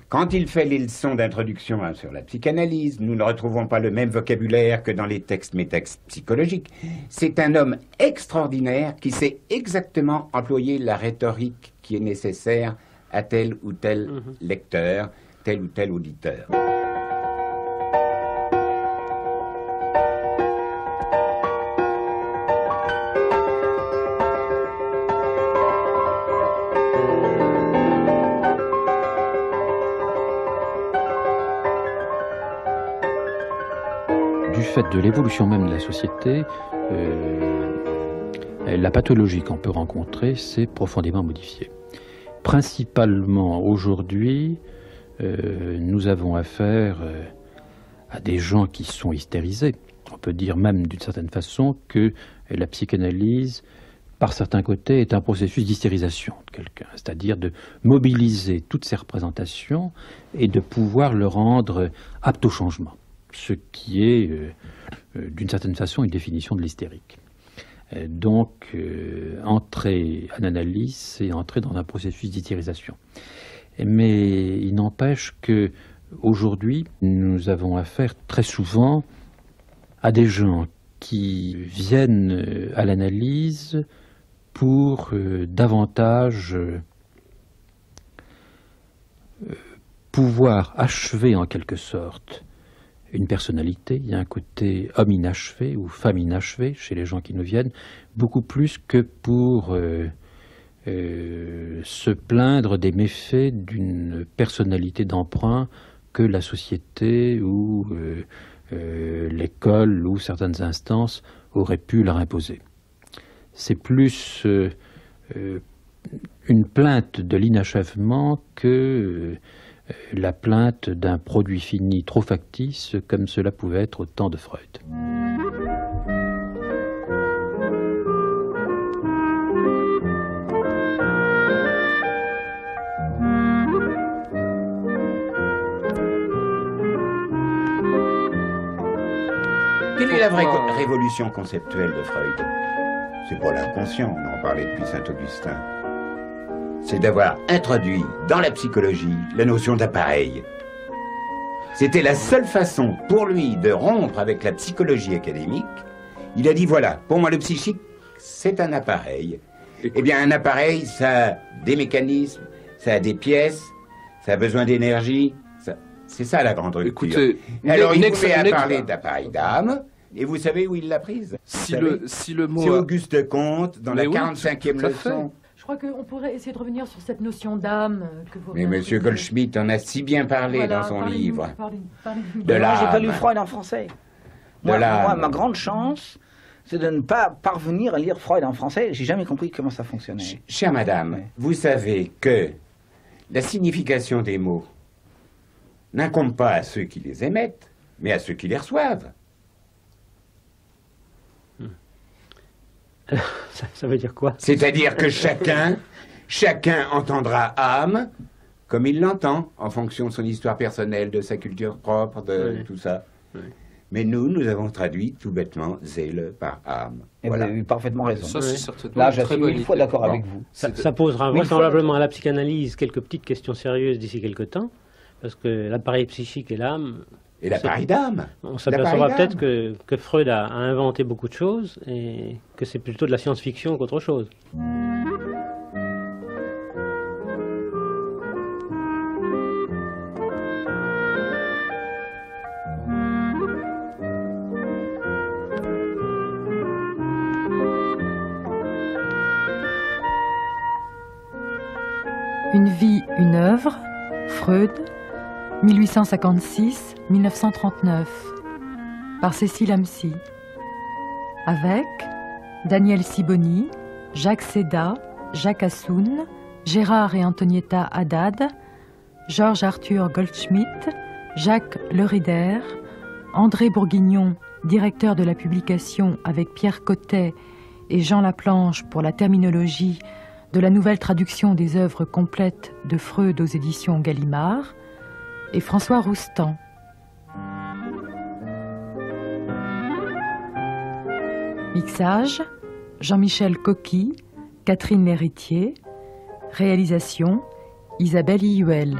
Quand il fait les leçons d'introduction sur la psychanalyse, nous ne retrouvons pas le même vocabulaire que dans les textes métapsychologiques. C'est un homme extraordinaire qui sait exactement employer la rhétorique qui est nécessaire à tel ou tel lecteur, tel ou tel auditeur. fait de l'évolution même de la société, la pathologie qu'on peut rencontrer s'est profondément modifiée. Principalement aujourd'hui, nous avons affaire à des gens qui sont hystérisés. On peut dire même d'une certaine façon que la psychanalyse, par certains côtés, est un processus d'hystérisation de quelqu'un, c'est-à-dire de mobiliser toutes ces représentations et de pouvoir le rendre apte au changement, ce qui est d'une certaine façon une définition de l'hystérique. Donc, entrer en analyse, c'est entrer dans un processus d'hystérisation. Mais il n'empêche que aujourd'hui, nous avons affaire très souvent à des gens qui viennent à l'analyse pour davantage pouvoir achever en quelque sorte une personnalité. Il y a un côté homme inachevé ou femme inachevée chez les gens qui nous viennent, beaucoup plus que pour se plaindre des méfaits d'une personnalité d'emprunt que la société ou l'école ou certaines instances auraient pu leur imposer. C'est plus une plainte de l'inachèvement que la plainte d'un produit fini trop factice, comme cela pouvait être au temps de Freud. Quelle est la vraie révolution conceptuelle de Freud? C'est pas l'inconscient, on en parlait depuis Saint-Augustin. C'est d'avoir introduit dans la psychologie la notion d'appareil. C'était la seule façon pour lui de rompre avec la psychologie académique. Il a dit voilà, pour moi le psychique, c'est un appareil. Eh bien un appareil, ça a des mécanismes, ça a des pièces, ça a besoin d'énergie. C'est ça la grande rupture. Écoutez, alors il pouvait parler d'appareil d'âme, et vous savez où il l'a prise? Si le mot... C'est Auguste Comte, dans la 45e leçon. Je crois qu'on pourrait essayer de revenir sur cette notion d'âme que vous... Mais M. Goldschmidt en a si bien parlé dans son livre. De l'âme. J'ai pas lu Freud en français. Moi, ma grande chance, c'est de ne pas parvenir à lire Freud en français. J'ai jamais compris comment ça fonctionnait. Chère madame, vous savez que la signification des mots n'incombe pas à ceux qui les émettent, mais à ceux qui les reçoivent. Ça veut dire quoi? C'est-à-dire que chacun entendra âme comme il l'entend, en fonction de son histoire personnelle, de sa culture propre, de tout ça. Oui. Mais nous avons traduit tout bêtement zèle par âme. Et voilà. Vous avez eu parfaitement raison. Ça, c'est certainement là, je suis mille fois d'accord avec vous. Ça posera vraisemblablement à la psychanalyse quelques petites questions sérieuses d'ici quelques temps, parce que l'appareil psychique et l'âme... Et l'appareil d'âme. On s'apercevra peut-être que Freud a inventé beaucoup de choses et que c'est plutôt de la science-fiction qu'autre chose. Une vie, une œuvre, Freud, 1856-1939, par Cécile Amcy, avec Daniel Siboni, Jacques Seda, Jacques Assoun, Gérard et Antonietta Haddad, Georges Arthur Goldschmidt, Jacques Lerider, André Bourguignon, directeur de la publication avec Pierre Cotet et Jean Laplanche pour la terminologie de la nouvelle traduction des œuvres complètes de Freud aux éditions Gallimard, et François Roustan. Mixage, Jean-Michel Coqui, Catherine L'Héritier. Réalisation, Isabelle Ihuel.